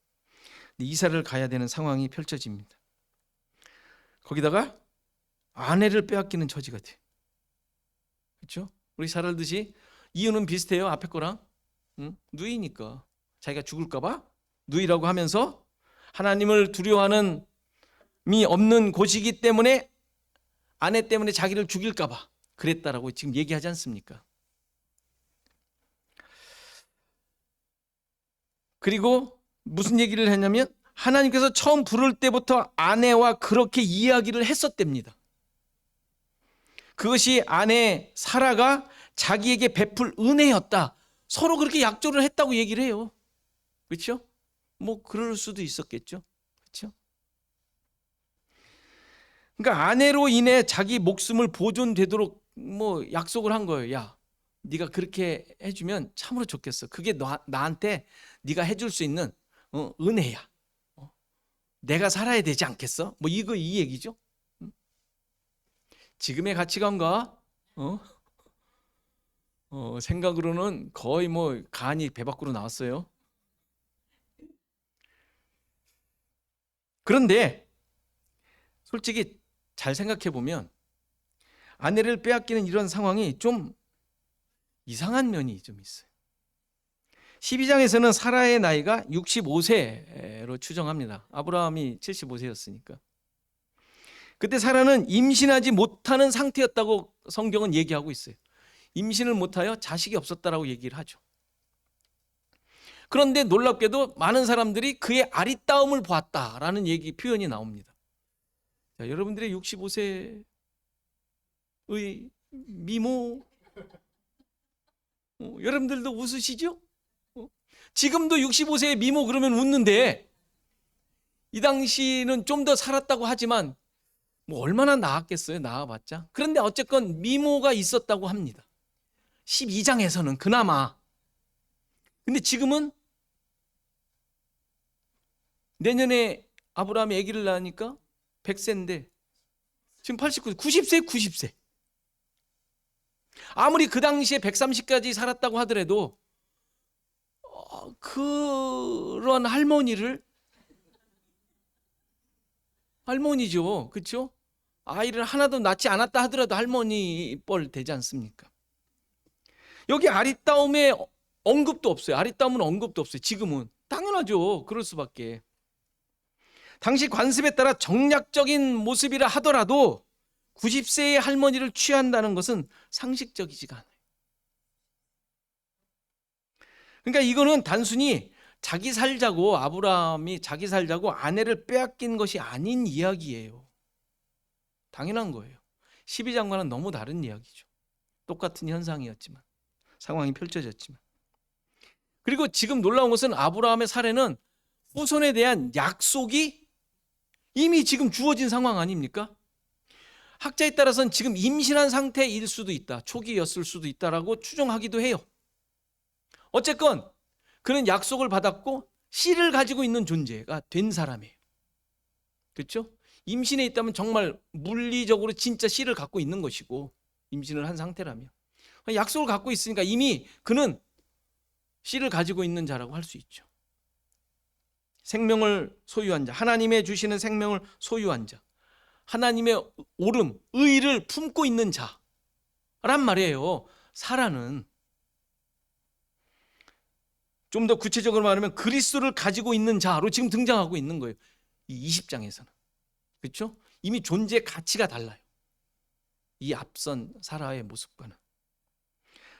이사를 가야 되는 상황이 펼쳐집니다. 거기다가 아내를 빼앗기는 처지가 돼. 그렇죠? 우리 잘 알듯이 이유는 비슷해요. 앞에 거랑. 누이니까. 자기가 죽을까 봐 누이라고 하면서 하나님을 두려워하는 미 없는 곳이기 때문에 아내 때문에 자기를 죽일까 봐 그랬다라고 지금 얘기하지 않습니까? 그리고 무슨 얘기를 했냐면 하나님께서 처음 부를 때부터 아내와 그렇게 이야기를 했었답니다. 그것이 아내 사라가 자기에게 베풀 은혜였다. 서로 그렇게 약조를 했다고 얘기를 해요. 그렇죠? 뭐 그럴 수도 있었겠죠. 그렇죠? 그러니까 아내로 인해 자기 목숨을 보존되도록 뭐 약속을 한 거예요. 야, 네가 그렇게 해주면 참으로 좋겠어. 그게 나한테 네가 해줄 수 있는 은혜야. 내가 살아야 되지 않겠어? 뭐 이 얘기죠. 지금의 가치관과 생각으로는 거의 뭐 간이 배 밖으로 나왔어요. 그런데 솔직히 잘 생각해 보면 아내를 빼앗기는 이런 상황이 좀 이상한 면이 좀 있어요. 12장에서는 사라의 나이가 65세로 추정합니다. 아브라함이 75세였으니까. 그때 사라는 임신하지 못하는 상태였다고 성경은 얘기하고 있어요. 임신을 못하여 자식이 없었다라고 얘기를 하죠. 그런데 놀랍게도 많은 사람들이 그의 아리따움을 보았다라는 표현이 나옵니다. 자, 여러분들의 65세의 미모, 여러분들도 웃으시죠? 지금도 65세의 미모 그러면 웃는데 이 당시는 좀 더 살았다고 하지만 뭐 얼마나 나았겠어요? 나아봤자. 그런데 어쨌건 미모가 있었다고 합니다. 12장에서는 그나마. 근데 지금은 내년에 아브라함이 아기를 낳으니까 100세인데 지금 90세. 아무리 그 당시에 130까지 살았다고 하더라도 그런 할머니죠. 그렇죠? 아이를 하나도 낳지 않았다 하더라도 할머니 뻘 되지 않습니까? 여기 아리따움에 언급도 없어요. 아리따움은 언급도 없어요. 지금은. 당연하죠. 그럴 수밖에. 당시 관습에 따라 정략적인 모습이라 하더라도 90세의 할머니를 취한다는 것은 상식적이지가 않아요. 그러니까 이거는 단순히 아브라함이 자기 살자고 아내를 빼앗긴 것이 아닌 이야기예요. 당연한 거예요. 12장과는 너무 다른 이야기죠. 똑같은 현상이었지만, 상황이 펼쳐졌지만. 그리고 지금 놀라운 것은 아브라함의 사례는 후손에 대한 약속이 이미 지금 주어진 상황 아닙니까? 학자에 따라서는 지금 임신한 상태일 수도 있다, 초기였을 수도 있다라고 추정하기도 해요. 어쨌건 그는 약속을 받았고 씨를 가지고 있는 존재가 된 사람이에요. 그렇죠? 임신해 있다면 정말 물리적으로 진짜 씨를 갖고 있는 것이고, 임신을 한 상태라면 약속을 갖고 있으니까 이미 그는 씨를 가지고 있는 자라고 할 수 있죠. 생명을 소유한 자, 하나님의 주시는 생명을 소유한 자, 하나님의 옳음, 의를 품고 있는 자란 말이에요. 사라는 좀 더 구체적으로 말하면 그리스도를 가지고 있는 자로 지금 등장하고 있는 거예요. 이 20장에서는. 그렇죠? 이미 존재 가치가 달라요. 이 앞선 사라의 모습과는.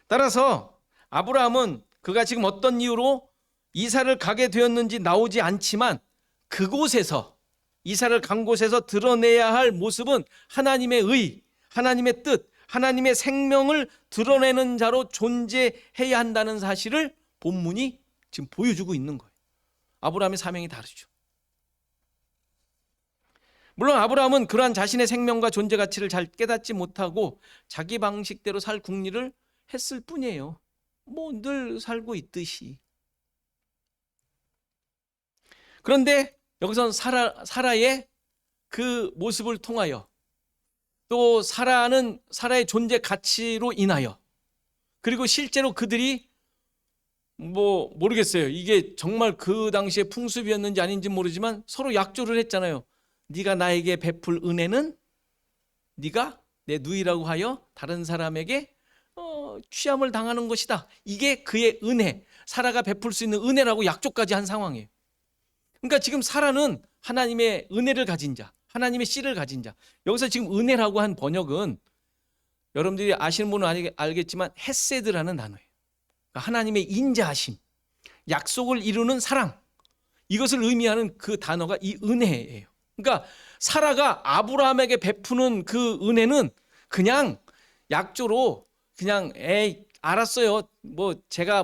따라서 아브라함은 그가 지금 어떤 이유로 이사를 가게 되었는지 나오지 않지만, 그곳에서, 이사를 간 곳에서 드러내야 할 모습은 하나님의 의, 하나님의 뜻, 하나님의 생명을 드러내는 자로 존재해야 한다는 사실을 본문이 지금 보여주고 있는 거예요. 아브라함의 사명이 다르죠. 물론 아브라함은 그러한 자신의 생명과 존재 가치를 잘 깨닫지 못하고 자기 방식대로 살 궁리를 했을 뿐이에요. 뭐 늘 살고 있듯이. 그런데 여기서 사라의 그 모습을 통하여, 또 사라의 존재 가치로 인하여, 그리고 실제로 그들이 모르겠어요. 이게 정말 그 당시에 풍습이었는지 아닌지 모르지만 서로 약조를 했잖아요. 네가 나에게 베풀 은혜는 네가 내 누이라고 하여 다른 사람에게 취함을 당하는 것이다. 이게 그의 은혜, 사라가 베풀 수 있는 은혜라고 약조까지 한 상황이에요. 그러니까 지금 사라는 하나님의 은혜를 가진 자, 하나님의 씨를 가진 자. 여기서 지금 은혜라고 한 번역은 여러분들이 아시는 분은 알겠지만 헤세드라는 단어예요. 그러니까 하나님의 인자하심, 약속을 이루는 사랑, 이것을 의미하는 그 단어가 이 은혜예요. 그러니까 사라가 아브라함에게 베푸는 그 은혜는 그냥 약조로 그냥 알았어요, 제가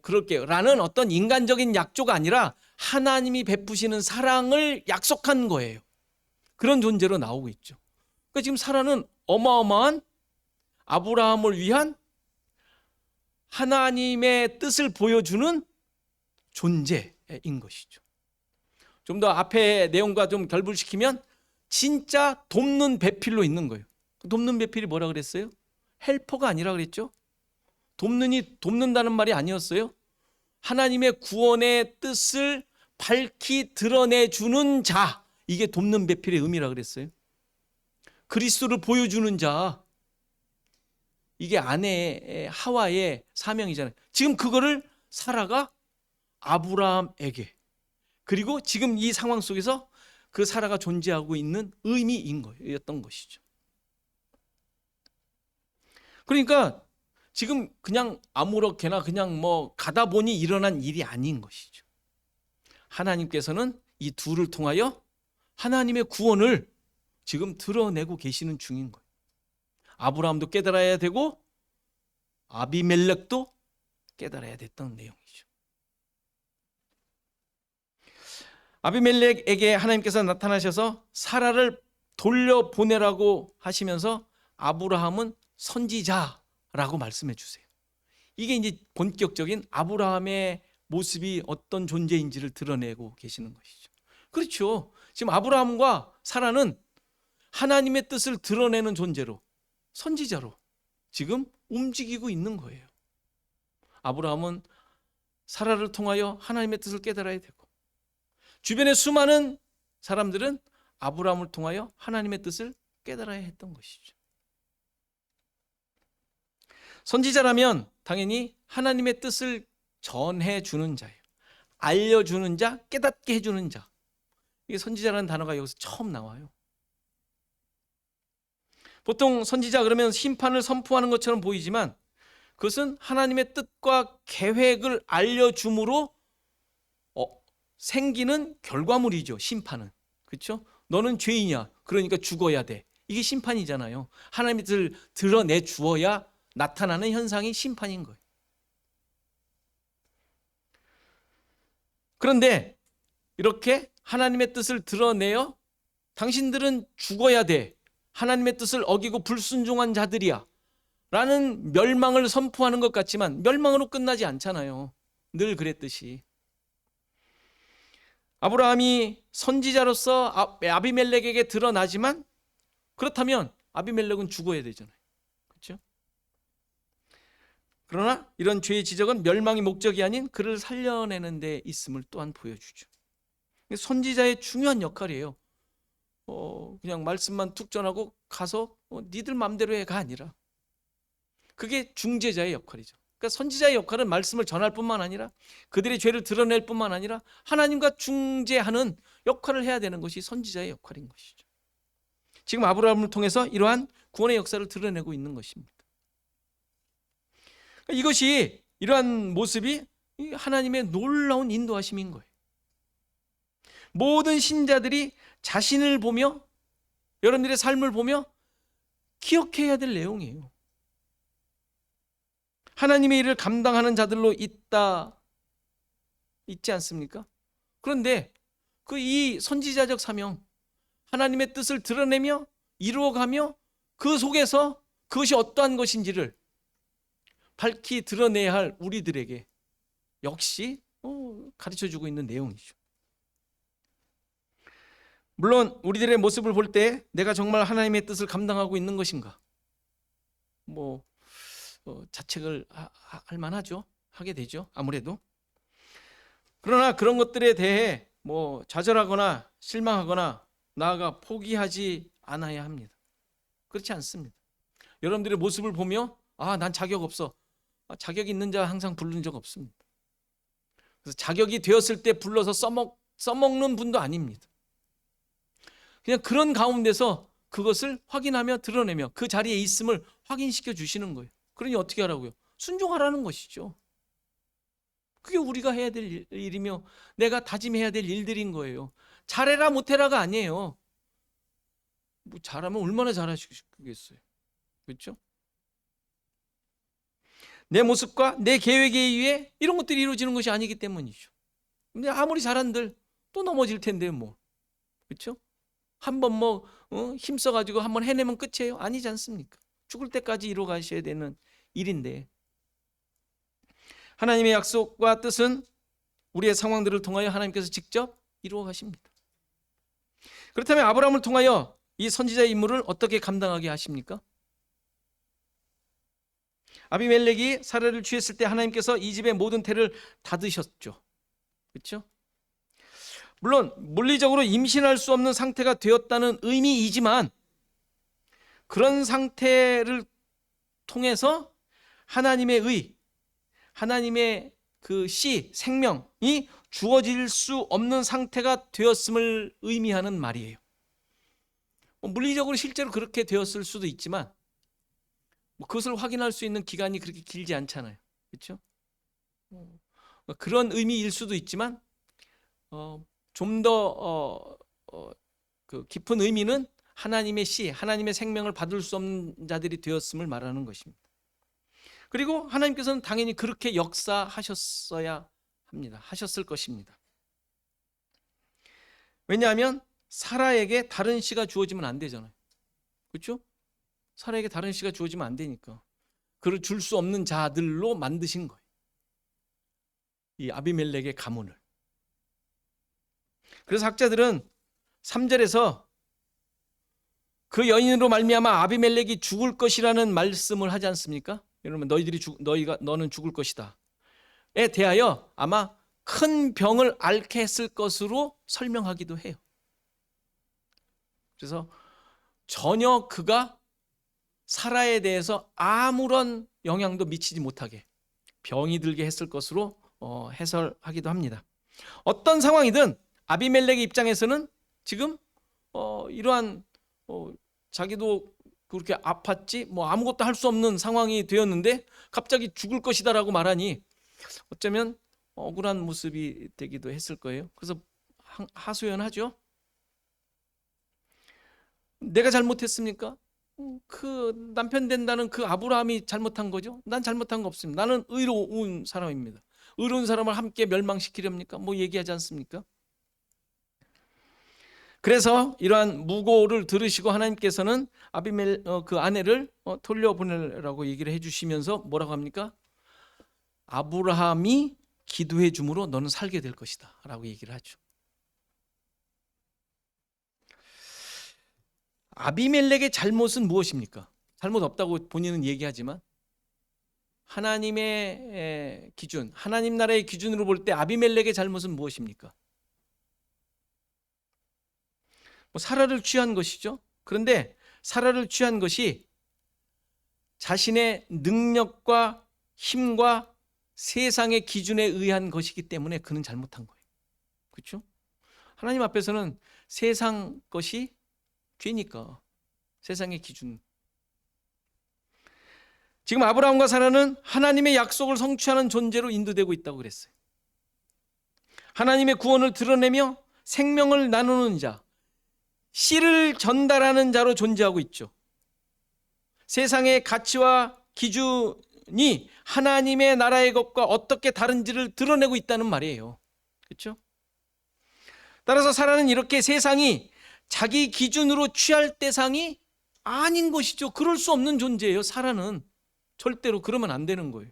그럴게요 라는 어떤 인간적인 약조가 아니라 하나님이 베푸시는 사랑을 약속한 거예요. 그런 존재로 나오고 있죠. 그러니까 지금 사라는 어마어마한 아브라함을 위한 하나님의 뜻을 보여주는 존재인 것이죠. 좀 더 앞에 내용과 좀 결부시키면 진짜 돕는 배필로 있는 거예요. 돕는 배필이 뭐라 그랬어요? 헬퍼가 아니라 그랬죠. 돕는다는 말이 아니었어요. 하나님의 구원의 뜻을 밝히 드러내주는 자, 이게 돕는 배필의 의미라 그랬어요. 그리스도를 보여주는 자, 이게 아내 하와의 사명이잖아요. 지금 그거를 사라가 아브라함에게, 그리고 지금 이 상황 속에서 그 사라가 존재하고 있는 의미인 거였던 것이죠. 그러니까 지금 그냥 아무렇게나 그냥 가다 보니 일어난 일이 아닌 것이죠. 하나님께서는 이 둘을 통하여 하나님의 구원을 지금 드러내고 계시는 중인 거예요. 아브라함도 깨달아야 되고 아비멜렉도 깨달아야 됐던 내용이죠. 아비멜렉에게 하나님께서 나타나셔서 사라를 돌려보내라고 하시면서 아브라함은 선지자라고 말씀해 주세요. 이게 이제 본격적인 아브라함의 모습이 어떤 존재인지를 드러내고 계시는 것이죠. 그렇죠. 지금 아브라함과 사라는 하나님의 뜻을 드러내는 존재로, 선지자로 지금 움직이고 있는 거예요. 아브라함은 사라를 통하여 하나님의 뜻을 깨달아야 되고, 주변의 수많은 사람들은 아브라함을 통하여 하나님의 뜻을 깨달아야 했던 것이죠. 선지자라면 당연히 하나님의 뜻을 전해주는 자예요. 알려주는 자, 깨닫게 해주는 자. 이게 선지자라는 단어가 여기서 처음 나와요. 보통 선지자 그러면 심판을 선포하는 것처럼 보이지만 그것은 하나님의 뜻과 계획을 알려줌으로 생기는 결과물이죠. 심판은. 그렇죠? 너는 죄인이야. 그러니까 죽어야 돼. 이게 심판이잖아요. 하나님의 뜻을 드러내 주어야 나타나는 현상이 심판인 거예요. 그런데 이렇게 하나님의 뜻을 드러내어 당신들은 죽어야 돼, 하나님의 뜻을 어기고 불순종한 자들이야 라는 멸망을 선포하는 것 같지만 멸망으로 끝나지 않잖아요. 늘 그랬듯이 아브라함이 선지자로서 아비멜렉에게 드러나지만, 그렇다면 아비멜렉은 죽어야 되잖아요. 그렇죠? 그러나 이런 죄의 지적은 멸망이 목적이 아닌 그를 살려내는 데 있음을 또한 보여주죠. 선지자의 중요한 역할이에요. 그냥 말씀만 툭 전하고 가서 니들 맘대로 해가 아니라, 그게 중재자의 역할이죠. 그러니까 선지자의 역할은 말씀을 전할 뿐만 아니라 그들의 죄를 드러낼 뿐만 아니라 하나님과 중재하는 역할을 해야 되는 것이 선지자의 역할인 것이죠. 지금 아브라함을 통해서 이러한 구원의 역사를 드러내고 있는 것입니다. 이것이, 이러한 모습이 하나님의 놀라운 인도하심인 거예요. 모든 신자들이 자신을 보며, 여러분들의 삶을 보며 기억해야 될 내용이에요. 하나님의 일을 감당하는 자들로 있지 않습니까? 그런데 이 선지자적 사명, 하나님의 뜻을 드러내며 이루어가며 그 속에서 그것이 어떠한 것인지를 밝히 드러내야 할 우리들에게 역시 가르쳐주고 있는 내용이죠. 물론 우리들의 모습을 볼 때 내가 정말 하나님의 뜻을 감당하고 있는 것인가, 자책을 할 만하죠. 하게 되죠. 아무래도. 그러나 그런 것들에 대해 좌절하거나 실망하거나 나아가 포기하지 않아야 합니다. 그렇지 않습니다. 여러분들의 모습을 보며 난 자격 없어, 자격 있는 자 항상 부른 적 없습니다. 그래서 자격이 되었을 때 불러서 써먹는 분도 아닙니다. 그냥 그런 가운데서 그것을 확인하며 드러내며 그 자리에 있음을 확인시켜 주시는 거예요. 그러니 어떻게 하라고요? 순종하라는 것이죠. 그게 우리가 해야 될 일이며 내가 다짐해야 될 일들인 거예요. 잘해라 못해라가 아니에요. 잘하면 얼마나 잘하시겠어요. 그렇죠? 내 모습과 내 계획에 의해 이런 것들이 이루어지는 것이 아니기 때문이죠. 근데 아무리 잘한들 또 넘어질 텐데 그렇죠? 한번 힘써가지고 한번 해내면 끝이에요? 아니지 않습니까? 죽을 때까지 이루어 가셔야 되는 일인데, 하나님의 약속과 뜻은 우리의 상황들을 통하여 하나님께서 직접 이루어 가십니다. 그렇다면 아브라함을 통하여 이 선지자의 임무를 어떻게 감당하게 하십니까? 아비멜렉이 사례를 취했을 때 하나님께서 이 집의 모든 태를 닫으셨죠. 그렇죠? 물론 물리적으로 임신할 수 없는 상태가 되었다는 의미이지만, 그런 상태를 통해서 하나님의 의, 하나님의 그 생명이 주어질 수 없는 상태가 되었음을 의미하는 말이에요. 물리적으로 실제로 그렇게 되었을 수도 있지만 그것을 확인할 수 있는 기간이 그렇게 길지 않잖아요. 그렇죠? 그런 의미일 수도 있지만 좀 더 그 깊은 의미는 하나님의 하나님의 생명을 받을 수 없는 자들이 되었음을 말하는 것입니다. 그리고 하나님께서는 당연히 그렇게 역사하셨어야 합니다. 하셨을 것입니다. 왜냐하면 사라에게 다른 씨가 주어지면 안 되잖아요. 그렇죠? 사라에게 다른 씨가 주어지면 안 되니까 그를 줄 수 없는 자들로 만드신 거예요. 이 아비멜렉의 가문을. 그래서 학자들은 3절에서 그 여인으로 말미암아 아비멜렉이 죽을 것이라는 말씀을 하지 않습니까? 여러분, 너는 죽을 것이다 에 대하여 아마 큰 병을 앓게 했을 것으로 설명하기도 해요. 그래서 전혀 그가 사라에 대해서 아무런 영향도 미치지 못하게 병이 들게 했을 것으로 해설하기도 합니다. 어떤 상황이든 아비멜렉의 입장에서는 지금 이러한 자기도 그렇게 아팠지 아무것도 할 수 없는 상황이 되었는데 갑자기 죽을 것이다라고 말하니 어쩌면 억울한 모습이 되기도 했을 거예요. 그래서 하소연하죠. 내가 잘못했습니까? 그 남편 된다는 그 아브라함이 잘못한 거죠? 난 잘못한 거 없습니다. 나는 의로운 사람입니다. 의로운 사람을 함께 멸망시키렵니까? 뭐 얘기하지 않습니까? 그래서 이러한 무고를 들으시고 하나님께서는 그 아내를 돌려보내라고 얘기를 해주시면서 뭐라고 합니까? 아브라함이 기도해 줌으로 너는 살게 될 것이다 라고 얘기를 하죠. 아비멜렉의 잘못은 무엇입니까? 잘못 없다고 본인은 얘기하지만 하나님의 기준, 하나님 나라의 기준으로 볼 때 아비멜렉의 잘못은 무엇입니까? 사라를 취한 것이죠. 그런데 사라를 취한 것이 자신의 능력과 힘과 세상의 기준에 의한 것이기 때문에 그는 잘못한 거예요. 그렇죠? 하나님 앞에서는 세상 것이 죄니까, 세상의 기준. 지금 아브라함과 사라는 하나님의 약속을 성취하는 존재로 인도되고 있다고 그랬어요. 하나님의 구원을 드러내며 생명을 나누는 자, 씨를 전달하는 자로 존재하고 있죠. 세상의 가치와 기준이 하나님의 나라의 것과 어떻게 다른지를 드러내고 있다는 말이에요. 그렇죠? 따라서 사라는 이렇게 세상이 자기 기준으로 취할 대상이 아닌 것이죠. 그럴 수 없는 존재예요. 사라는 절대로 그러면 안 되는 거예요.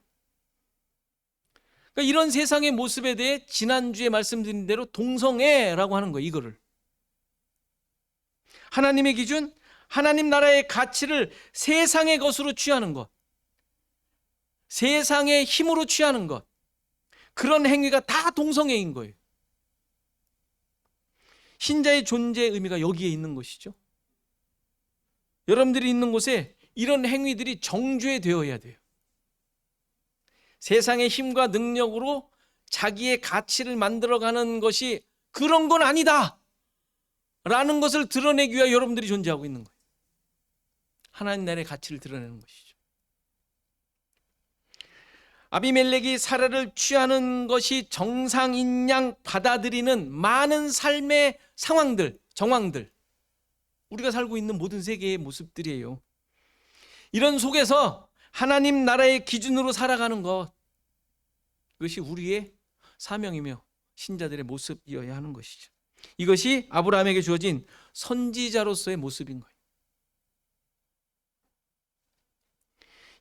그러니까 이런 세상의 모습에 대해 지난주에 말씀드린 대로 동성애라고 하는 거예요. 이거를 하나님의 기준, 하나님 나라의 가치를 세상의 것으로 취하는 것, 세상의 힘으로 취하는 것, 그런 행위가 다 동성애인 거예요. 신자의 존재의 의미가 여기에 있는 것이죠. 여러분들이 있는 곳에 이런 행위들이 정죄되어야 돼요. 세상의 힘과 능력으로 자기의 가치를 만들어가는 것이 그런 건 아니다 라는 것을 드러내기 위해 여러분들이 존재하고 있는 거예요. 하나님 나라의 가치를 드러내는 것이죠. 아비멜렉이 사라를 취하는 것이 정상인 양 받아들이는 많은 삶의 상황들, 정황들, 우리가 살고 있는 모든 세계의 모습들이에요. 이런 속에서 하나님 나라의 기준으로 살아가는 것, 이것이 우리의 사명이며 신자들의 모습이어야 하는 것이죠. 이것이 아브라함에게 주어진 선지자로서의 모습인 거예요.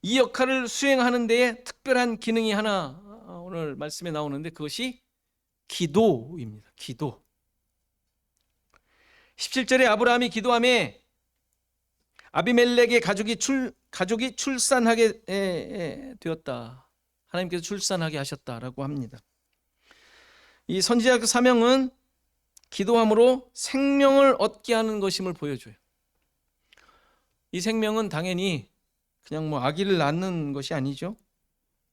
이 역할을 수행하는 데에 특별한 기능이 하나 오늘 말씀에 나오는데 그것이 기도입니다. 기도. 17절에 아브라함이 기도하며 아비멜렉의 가족이 출산하게 되었다. 하나님께서 출산하게 하셨다라고 합니다. 이 선지자의 사명은 기도함으로 생명을 얻게 하는 것임을 보여줘요. 이 생명은 당연히 그냥 아기를 낳는 것이 아니죠.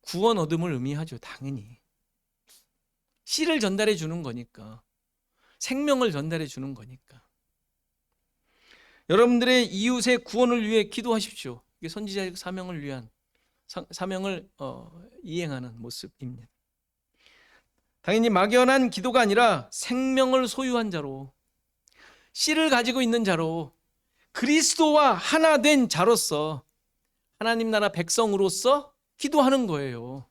구원 얻음을 의미하죠. 당연히. 씨를 전달해 주는 거니까. 생명을 전달해 주는 거니까. 여러분들의 이웃의 구원을 위해 기도하십시오. 이게 선지자의 사명을 위한 사명을 이행하는 모습입니다. 당연히 막연한 기도가 아니라 생명을 소유한 자로, 씨를 가지고 있는 자로, 그리스도와 하나 된 자로서 하나님 나라 백성으로서 기도하는 거예요.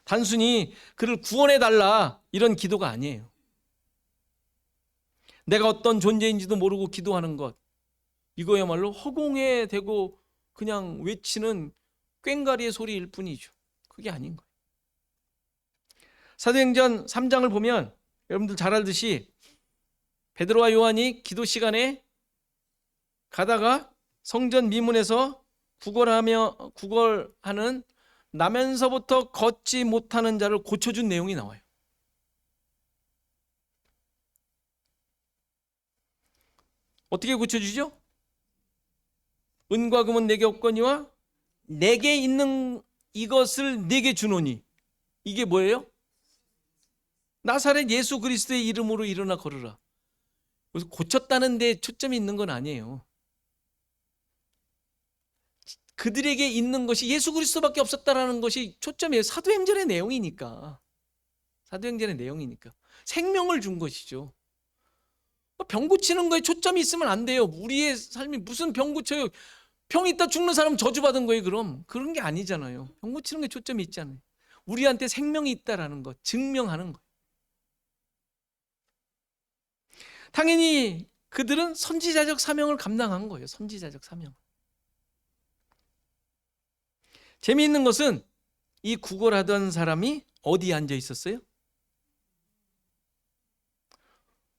단순히 그를 구원해달라 이런 기도가 아니에요. 내가 어떤 존재인지도 모르고 기도하는 것, 이거야말로 허공에 대고 그냥 외치는 꽹과리의 소리일 뿐이죠. 그게 아닌 거예요. 사도행전 3장을 보면 여러분들 잘 알듯이 베드로와 요한이 기도 시간에 가다가 성전 미문에서 구걸하는 나면서부터 걷지 못하는 자를 고쳐준 내용이 나와요. 어떻게 고쳐주죠? 은과 금은 내게 없거니와 내게 있는 이것을 내게 주노니. 이게 뭐예요? 나사렛 예수 그리스도의 이름으로 일어나 걸으라. 그래서 고쳤다는 데 초점이 있는 건 아니에요. 그들에게 있는 것이 예수 그리스도밖에 없었다라는 것이 초점이에요. 사도행전의 내용이니까. 사도행전의 내용이니까. 생명을 준 것이죠. 병 고치는 거에 초점이 있으면 안 돼요. 우리의 삶이 무슨 병 고쳐요? 병 있다 죽는 사람 저주받은 거예요, 그럼? 그런 게 아니잖아요. 병 고치는 거에 초점이 있잖아요. 우리한테 생명이 있다라는 것, 증명하는 거예요. 당연히 그들은 선지자적 사명을 감당한 거예요. 선지자적 사명. 재미있는 것은 이 구걸하던 사람이 어디에 앉아 있었어요?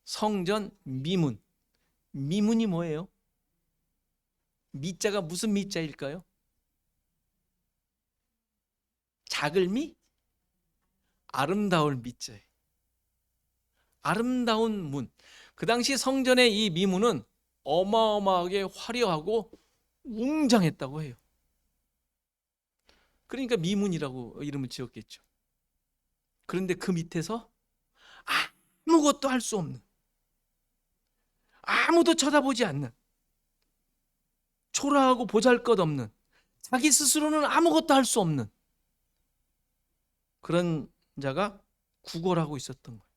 성전 미문. 미문이 뭐예요? 미자가 무슨 미자일까요? 작을 미? 아름다울 미자예요. 아름다운 문. 그 당시 성전의 이 미문은 어마어마하게 화려하고 웅장했다고 해요. 그러니까 미문이라고 이름을 지었겠죠. 그런데 그 밑에서 아무것도 할 수 없는, 아무도 쳐다보지 않는, 초라하고 보잘것없는, 자기 스스로는 아무것도 할 수 없는 그런 자가 구걸하고 있었던 거예요.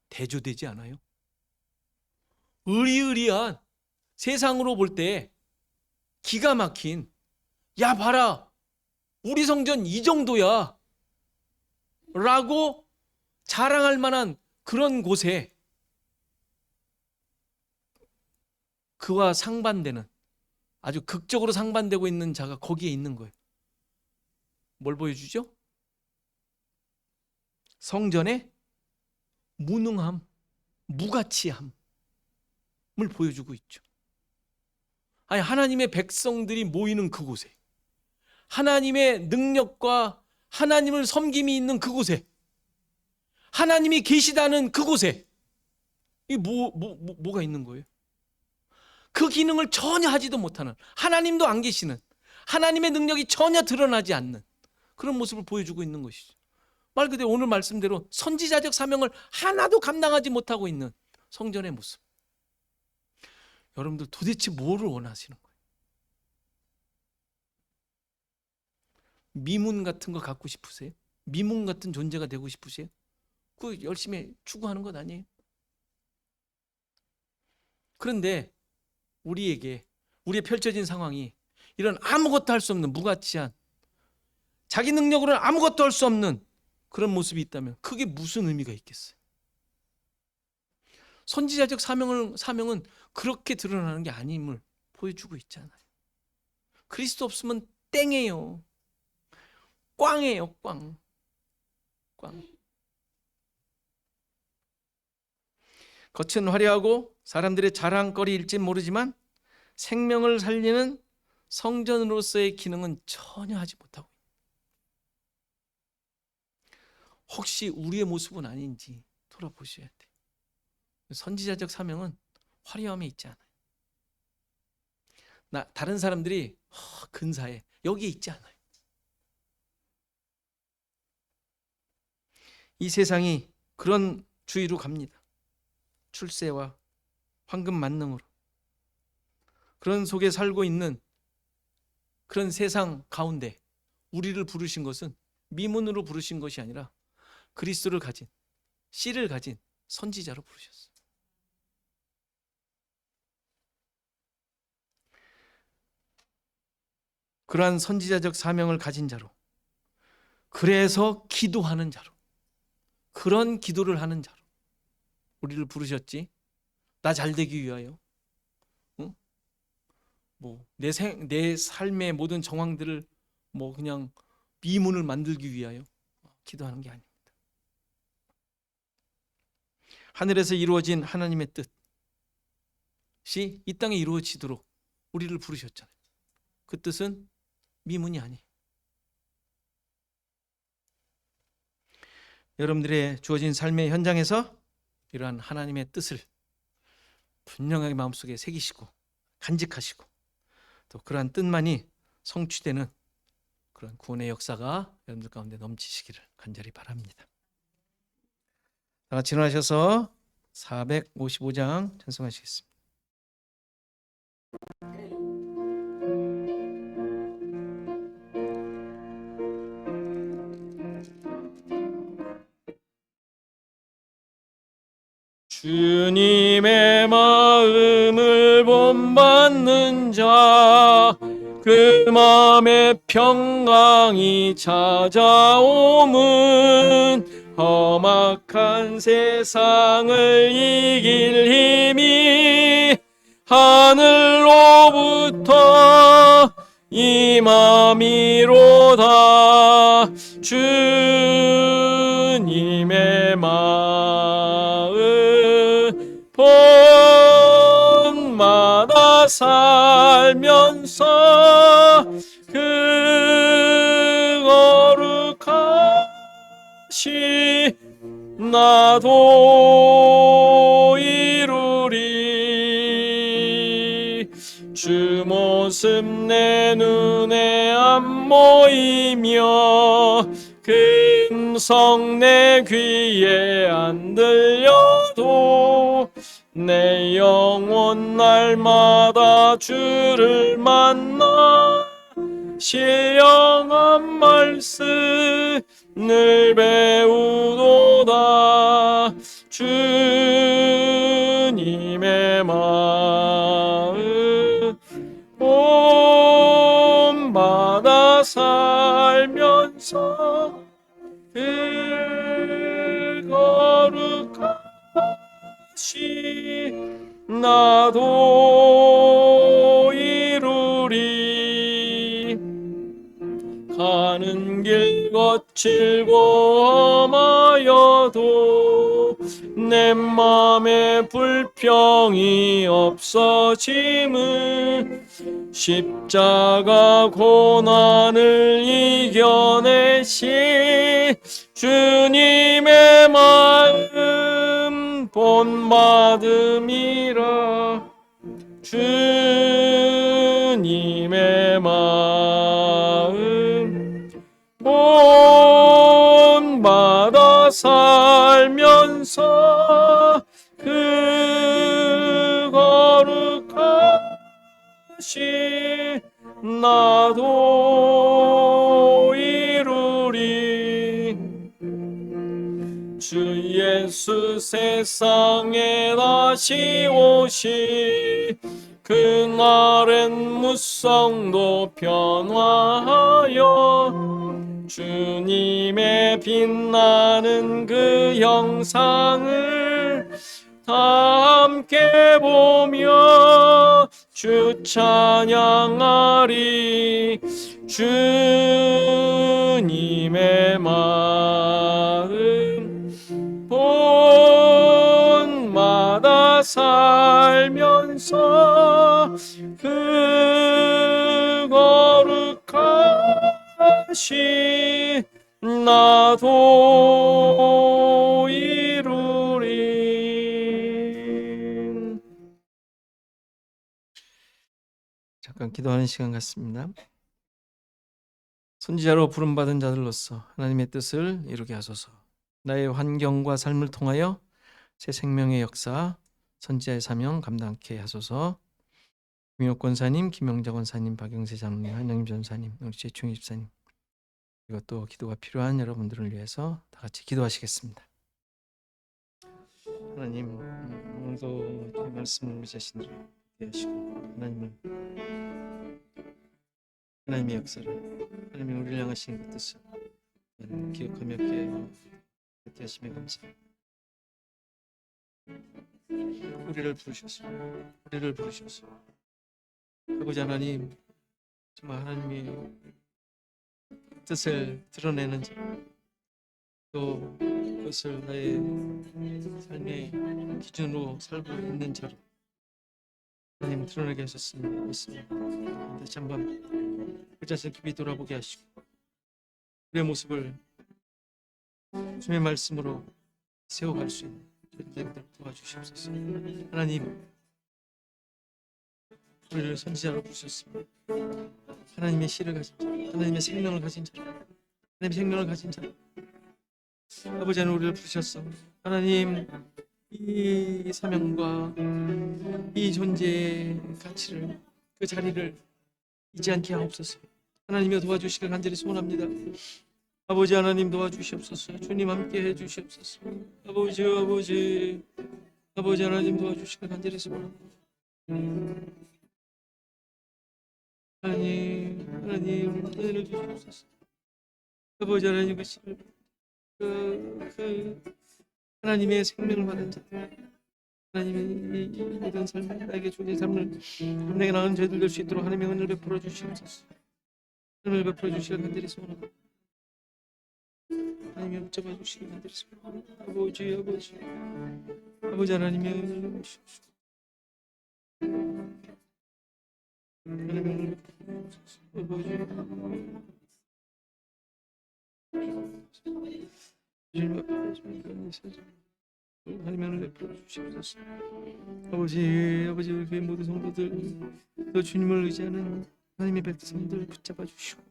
대조되지 않아요? 의리의리한, 세상으로 볼 때 기가 막힌, 야 봐라 우리 성전 이 정도야 라고 자랑할 만한 그런 곳에 그와 상반되는, 아주 극적으로 상반되고 있는 자가 거기에 있는 거예요. 뭘 보여주죠? 성전의 무능함, 무가치함을 보여주고 있죠. 아니, 하나님의 백성들이 모이는 그곳에, 하나님의 능력과 하나님을 섬김이 있는 그곳에, 하나님이 계시다는 그곳에 이 뭐가 있는 거예요? 그 기능을 전혀 하지도 못하는, 하나님도 안 계시는, 하나님의 능력이 전혀 드러나지 않는 그런 모습을 보여주고 있는 것이죠. 말 그대로 오늘 말씀대로 선지자적 사명을 하나도 감당하지 못하고 있는 성전의 모습. 여러분들 도대체 뭐를 원하시는 거예요? 미문 같은 거 갖고 싶으세요? 미문 같은 존재가 되고 싶으세요? 그 열심히 추구하는 것 아니에요? 그런데 우리에게, 우리의 펼쳐진 상황이 이런 아무것도 할 수 없는 무가치한, 자기 능력으로는 아무것도 할 수 없는 그런 모습이 있다면 그게 무슨 의미가 있겠어요? 선지자적 사명은 그렇게 드러나는 게 아님을 보여주고 있잖아요. 그리스도 없으면 땡이에요. 꽝이에요, 꽝. 겉은 화려하고 사람들의 자랑거리일진 모르지만 생명을 살리는 성전으로서의 기능은 전혀 하지 못하고 있습니다. 혹시 우리의 모습은 아닌지 돌아보셔야 돼요. 선지자적 사명은 화려함에 있지 않아요. 다른 사람들이 근사해, 여기에 있지 않아요. 이 세상이 그런 주의로 갑니다. 출세와 황금 만능으로. 그런 속에 살고 있는 그런 세상 가운데 우리를 부르신 것은 미문으로 부르신 것이 아니라 그리스도를 가진, 씨를 가진 선지자로 부르셨어요. 그러한 선지자적 사명을 가진 자로, 그래서 기도하는 자로, 그런 기도를 하는 자로 우리를 부르셨지. 나 잘되기 위하여, 응? 내 삶의 모든 정황들을 그냥 미문을 만들기 위하여 기도하는 게 아닙니다. 하늘에서 이루어진 하나님의 뜻이 이 땅에 이루어지도록 우리를 부르셨잖아요. 그 뜻은 미문이 아니에요. 여러분들의 주어진 삶의 현장에서 이러한 하나님의 뜻을 분명하게 마음속에 새기시고 간직하시고, 또 그러한 뜻만이 성취되는 그런 구원의 역사가 여러분들 가운데 넘치시기를 간절히 바랍니다. 다 같이 일어나셔서 455장 찬송하시겠습니다. 주님의 마음을 본받는 자, 그 마음에 평강이 찾아옴은 험악한 세상을 이길 힘이 하늘로부터 임함이로다. 주님의 마음 본마다 살면서 그 거룩하시 나도 이루리. 주 모습 내 눈에 안 보이며 그 음성 내 귀에 안 들려도 내 영혼 날마다 주를 만나 신령한 말씀을 배우도다. 주님의 마음 본받아 살면서 그 거룩하시 나도 이루리. 가는 길 거칠고 험하여도 내 맘에 불평이 없어짐을 십자가 고난을 이겨내신 주님의 마음 본받음이라. 주님의 마음 본받아 살면서 그 거룩하시 나도 이루리. 주 예수 세상에 다시 오시 그날엔 무성도 변화하여 주님의 빛나는 그 형상을 다 함께 보며 주 찬양하리. 주님의 마음 본마다 살면서 그 거룩하시 나도 이루리. 잠깐 기도하는 시간 같습니다. 선지자로 부름받은 자들로서 하나님의 뜻을 이루게 하소서. 나의 환경과 삶을 통하여 새 생명의 역사, 선지자의 사명 감당케 하소서. 김인옥 권사님, 김영자 권사님, 박영세 장로님, 한영임 전사님, 우리 최충희 집사님, 이것도 기도가 필요한 여러분들을 위해서 다 같이 기도하시겠습니다. 하나님, 오늘도 제 말씀을 우리 자신들을 대하시고 하나님의 역사를, 하나님이 우리를 향하신 그 뜻을 기억하며 대하심에 감사합니다. 우리를 부르셨습니다. 아버지 하나님, 정말 하나님의 뜻을 드러내는 자, 또 그것을 나의 삶의 기준으로 살고 있는 자로 하나님 드러내게 하셨습니다. 다시 한번 그 자신을 깊이 돌아보게 하시고 우리의 모습을 주님의 말씀으로 세워갈 수 있는 저희들 도와주시옵소서. 하나님, 우리를 선지자로 부르셨습니다. 하나님의 씨를 가진 자, 하나님의 생명을 가진 자, 하나님의 생명을 가진 자, 아버지 하나님 우리를 부르셨어. 하나님, 이 사명과 이 존재의 가치를, 그 자리를 잊지 않게 하옵소서. 하나님이 도와주시길 간절히 소원합니다. 아버지 하나님 도와주시옵소서. 주님 함께 해주시옵소서. 아버지 아버지 하나님 도와주시길 간절히 소원합니다. 하나님 은혜를 주시옵소서. 아버지 하나님 그 하나님의 생명을 받은 자들, 하나님의 이 모든 삶을, 나에게 주신 삶을 내게 나은 죄들 될 수 있도록 하나님의 은혜를 베풀어 주시옵소서. 은혜를 베풀어 주시길 간절히 소원합니다. 하나님이 붙잡아 주시길 간절히 소원합니다. 아버지 하나님의 은혜를 주시옵소서. 하나님의 은혜를 베풀어 주시옵소서. 하나님의 은혜를 베풀어 주시옵소서. 아버지 우리 모든 성도들, 또 주님을 의지하는 하나님의 백성들 붙잡아 주시고,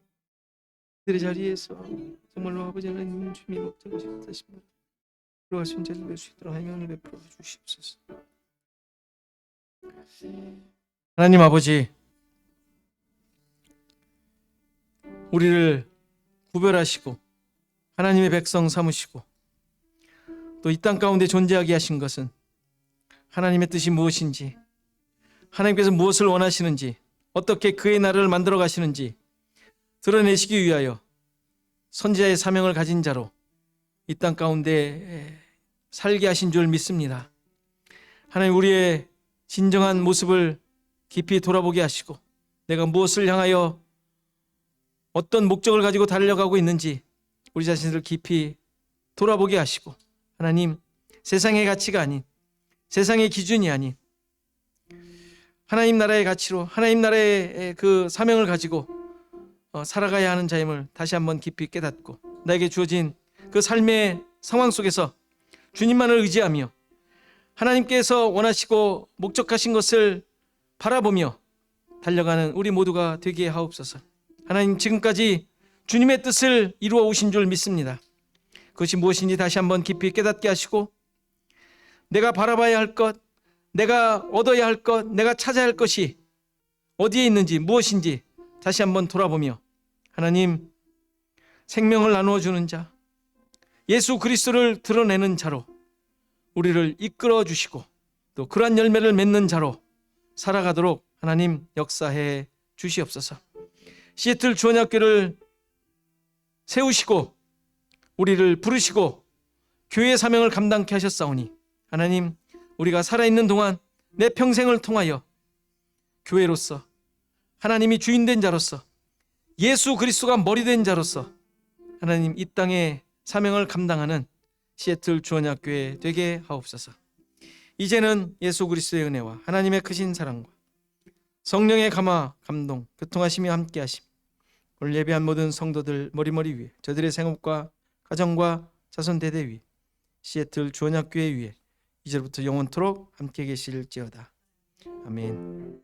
그들의 자리에서 정말로 아버지 하나님 주님이 목적하셨다십니다. 들어갈 수 있는 자리를 낼 수 있도록 하나님의 은혜를 베풀어 주시옵소서. 하나님 아버지, 우리를 구별하시고 하나님의 백성 삼으시고 또 이 땅 가운데 존재하게 하신 것은 하나님의 뜻이 무엇인지, 하나님께서 무엇을 원하시는지, 어떻게 그의 나라를 만들어 가시는지 드러내시기 위하여 선지자의 사명을 가진 자로 이 땅 가운데 살게 하신 줄 믿습니다. 하나님, 우리의 진정한 모습을 깊이 돌아보게 하시고, 내가 무엇을 향하여 어떤 목적을 가지고 달려가고 있는지 우리 자신을 깊이 돌아보게 하시고, 하나님, 세상의 가치가 아닌, 세상의 기준이 아닌 하나님 나라의 가치로, 하나님 나라의 그 사명을 가지고 살아가야 하는 자임을 다시 한번 깊이 깨닫고, 나에게 주어진 그 삶의 상황 속에서 주님만을 의지하며 하나님께서 원하시고 목적하신 것을 바라보며 달려가는 우리 모두가 되게 하옵소서. 하나님, 지금까지 주님의 뜻을 이루어 오신 줄 믿습니다. 그것이 무엇인지 다시 한번 깊이 깨닫게 하시고, 내가 바라봐야 할 것, 내가 얻어야 할 것, 내가 찾아야 할 것이 어디에 있는지, 무엇인지 다시 한번 돌아보며, 하나님, 생명을 나누어 주는 자, 예수 그리스도를 드러내는 자로 우리를 이끌어 주시고, 또 그러한 열매를 맺는 자로 살아가도록 하나님 역사해 주시옵소서. 시애틀 주원학교를 세우시고 우리를 부르시고 교회의 사명을 감당케 하셨사오니, 하나님, 우리가 살아있는 동안 내 평생을 통하여 교회로서, 하나님이 주인된 자로서, 예수 그리스도가 머리된 자로서 하나님, 이 땅의 사명을 감당하는 시애틀 주원학교에 되게 하옵소서. 이제는 예수 그리스도의 은혜와 하나님의 크신 사랑과 성령의 감화 감동 교통하시며 함께 하심, 오늘 예배한 모든 성도들 머리머리 위에, 저들의 생업과 가정과 자손 대대 위에, 시애틀 주원학교회 위에 이제부터 영원토록 함께 계실지어다. 아멘.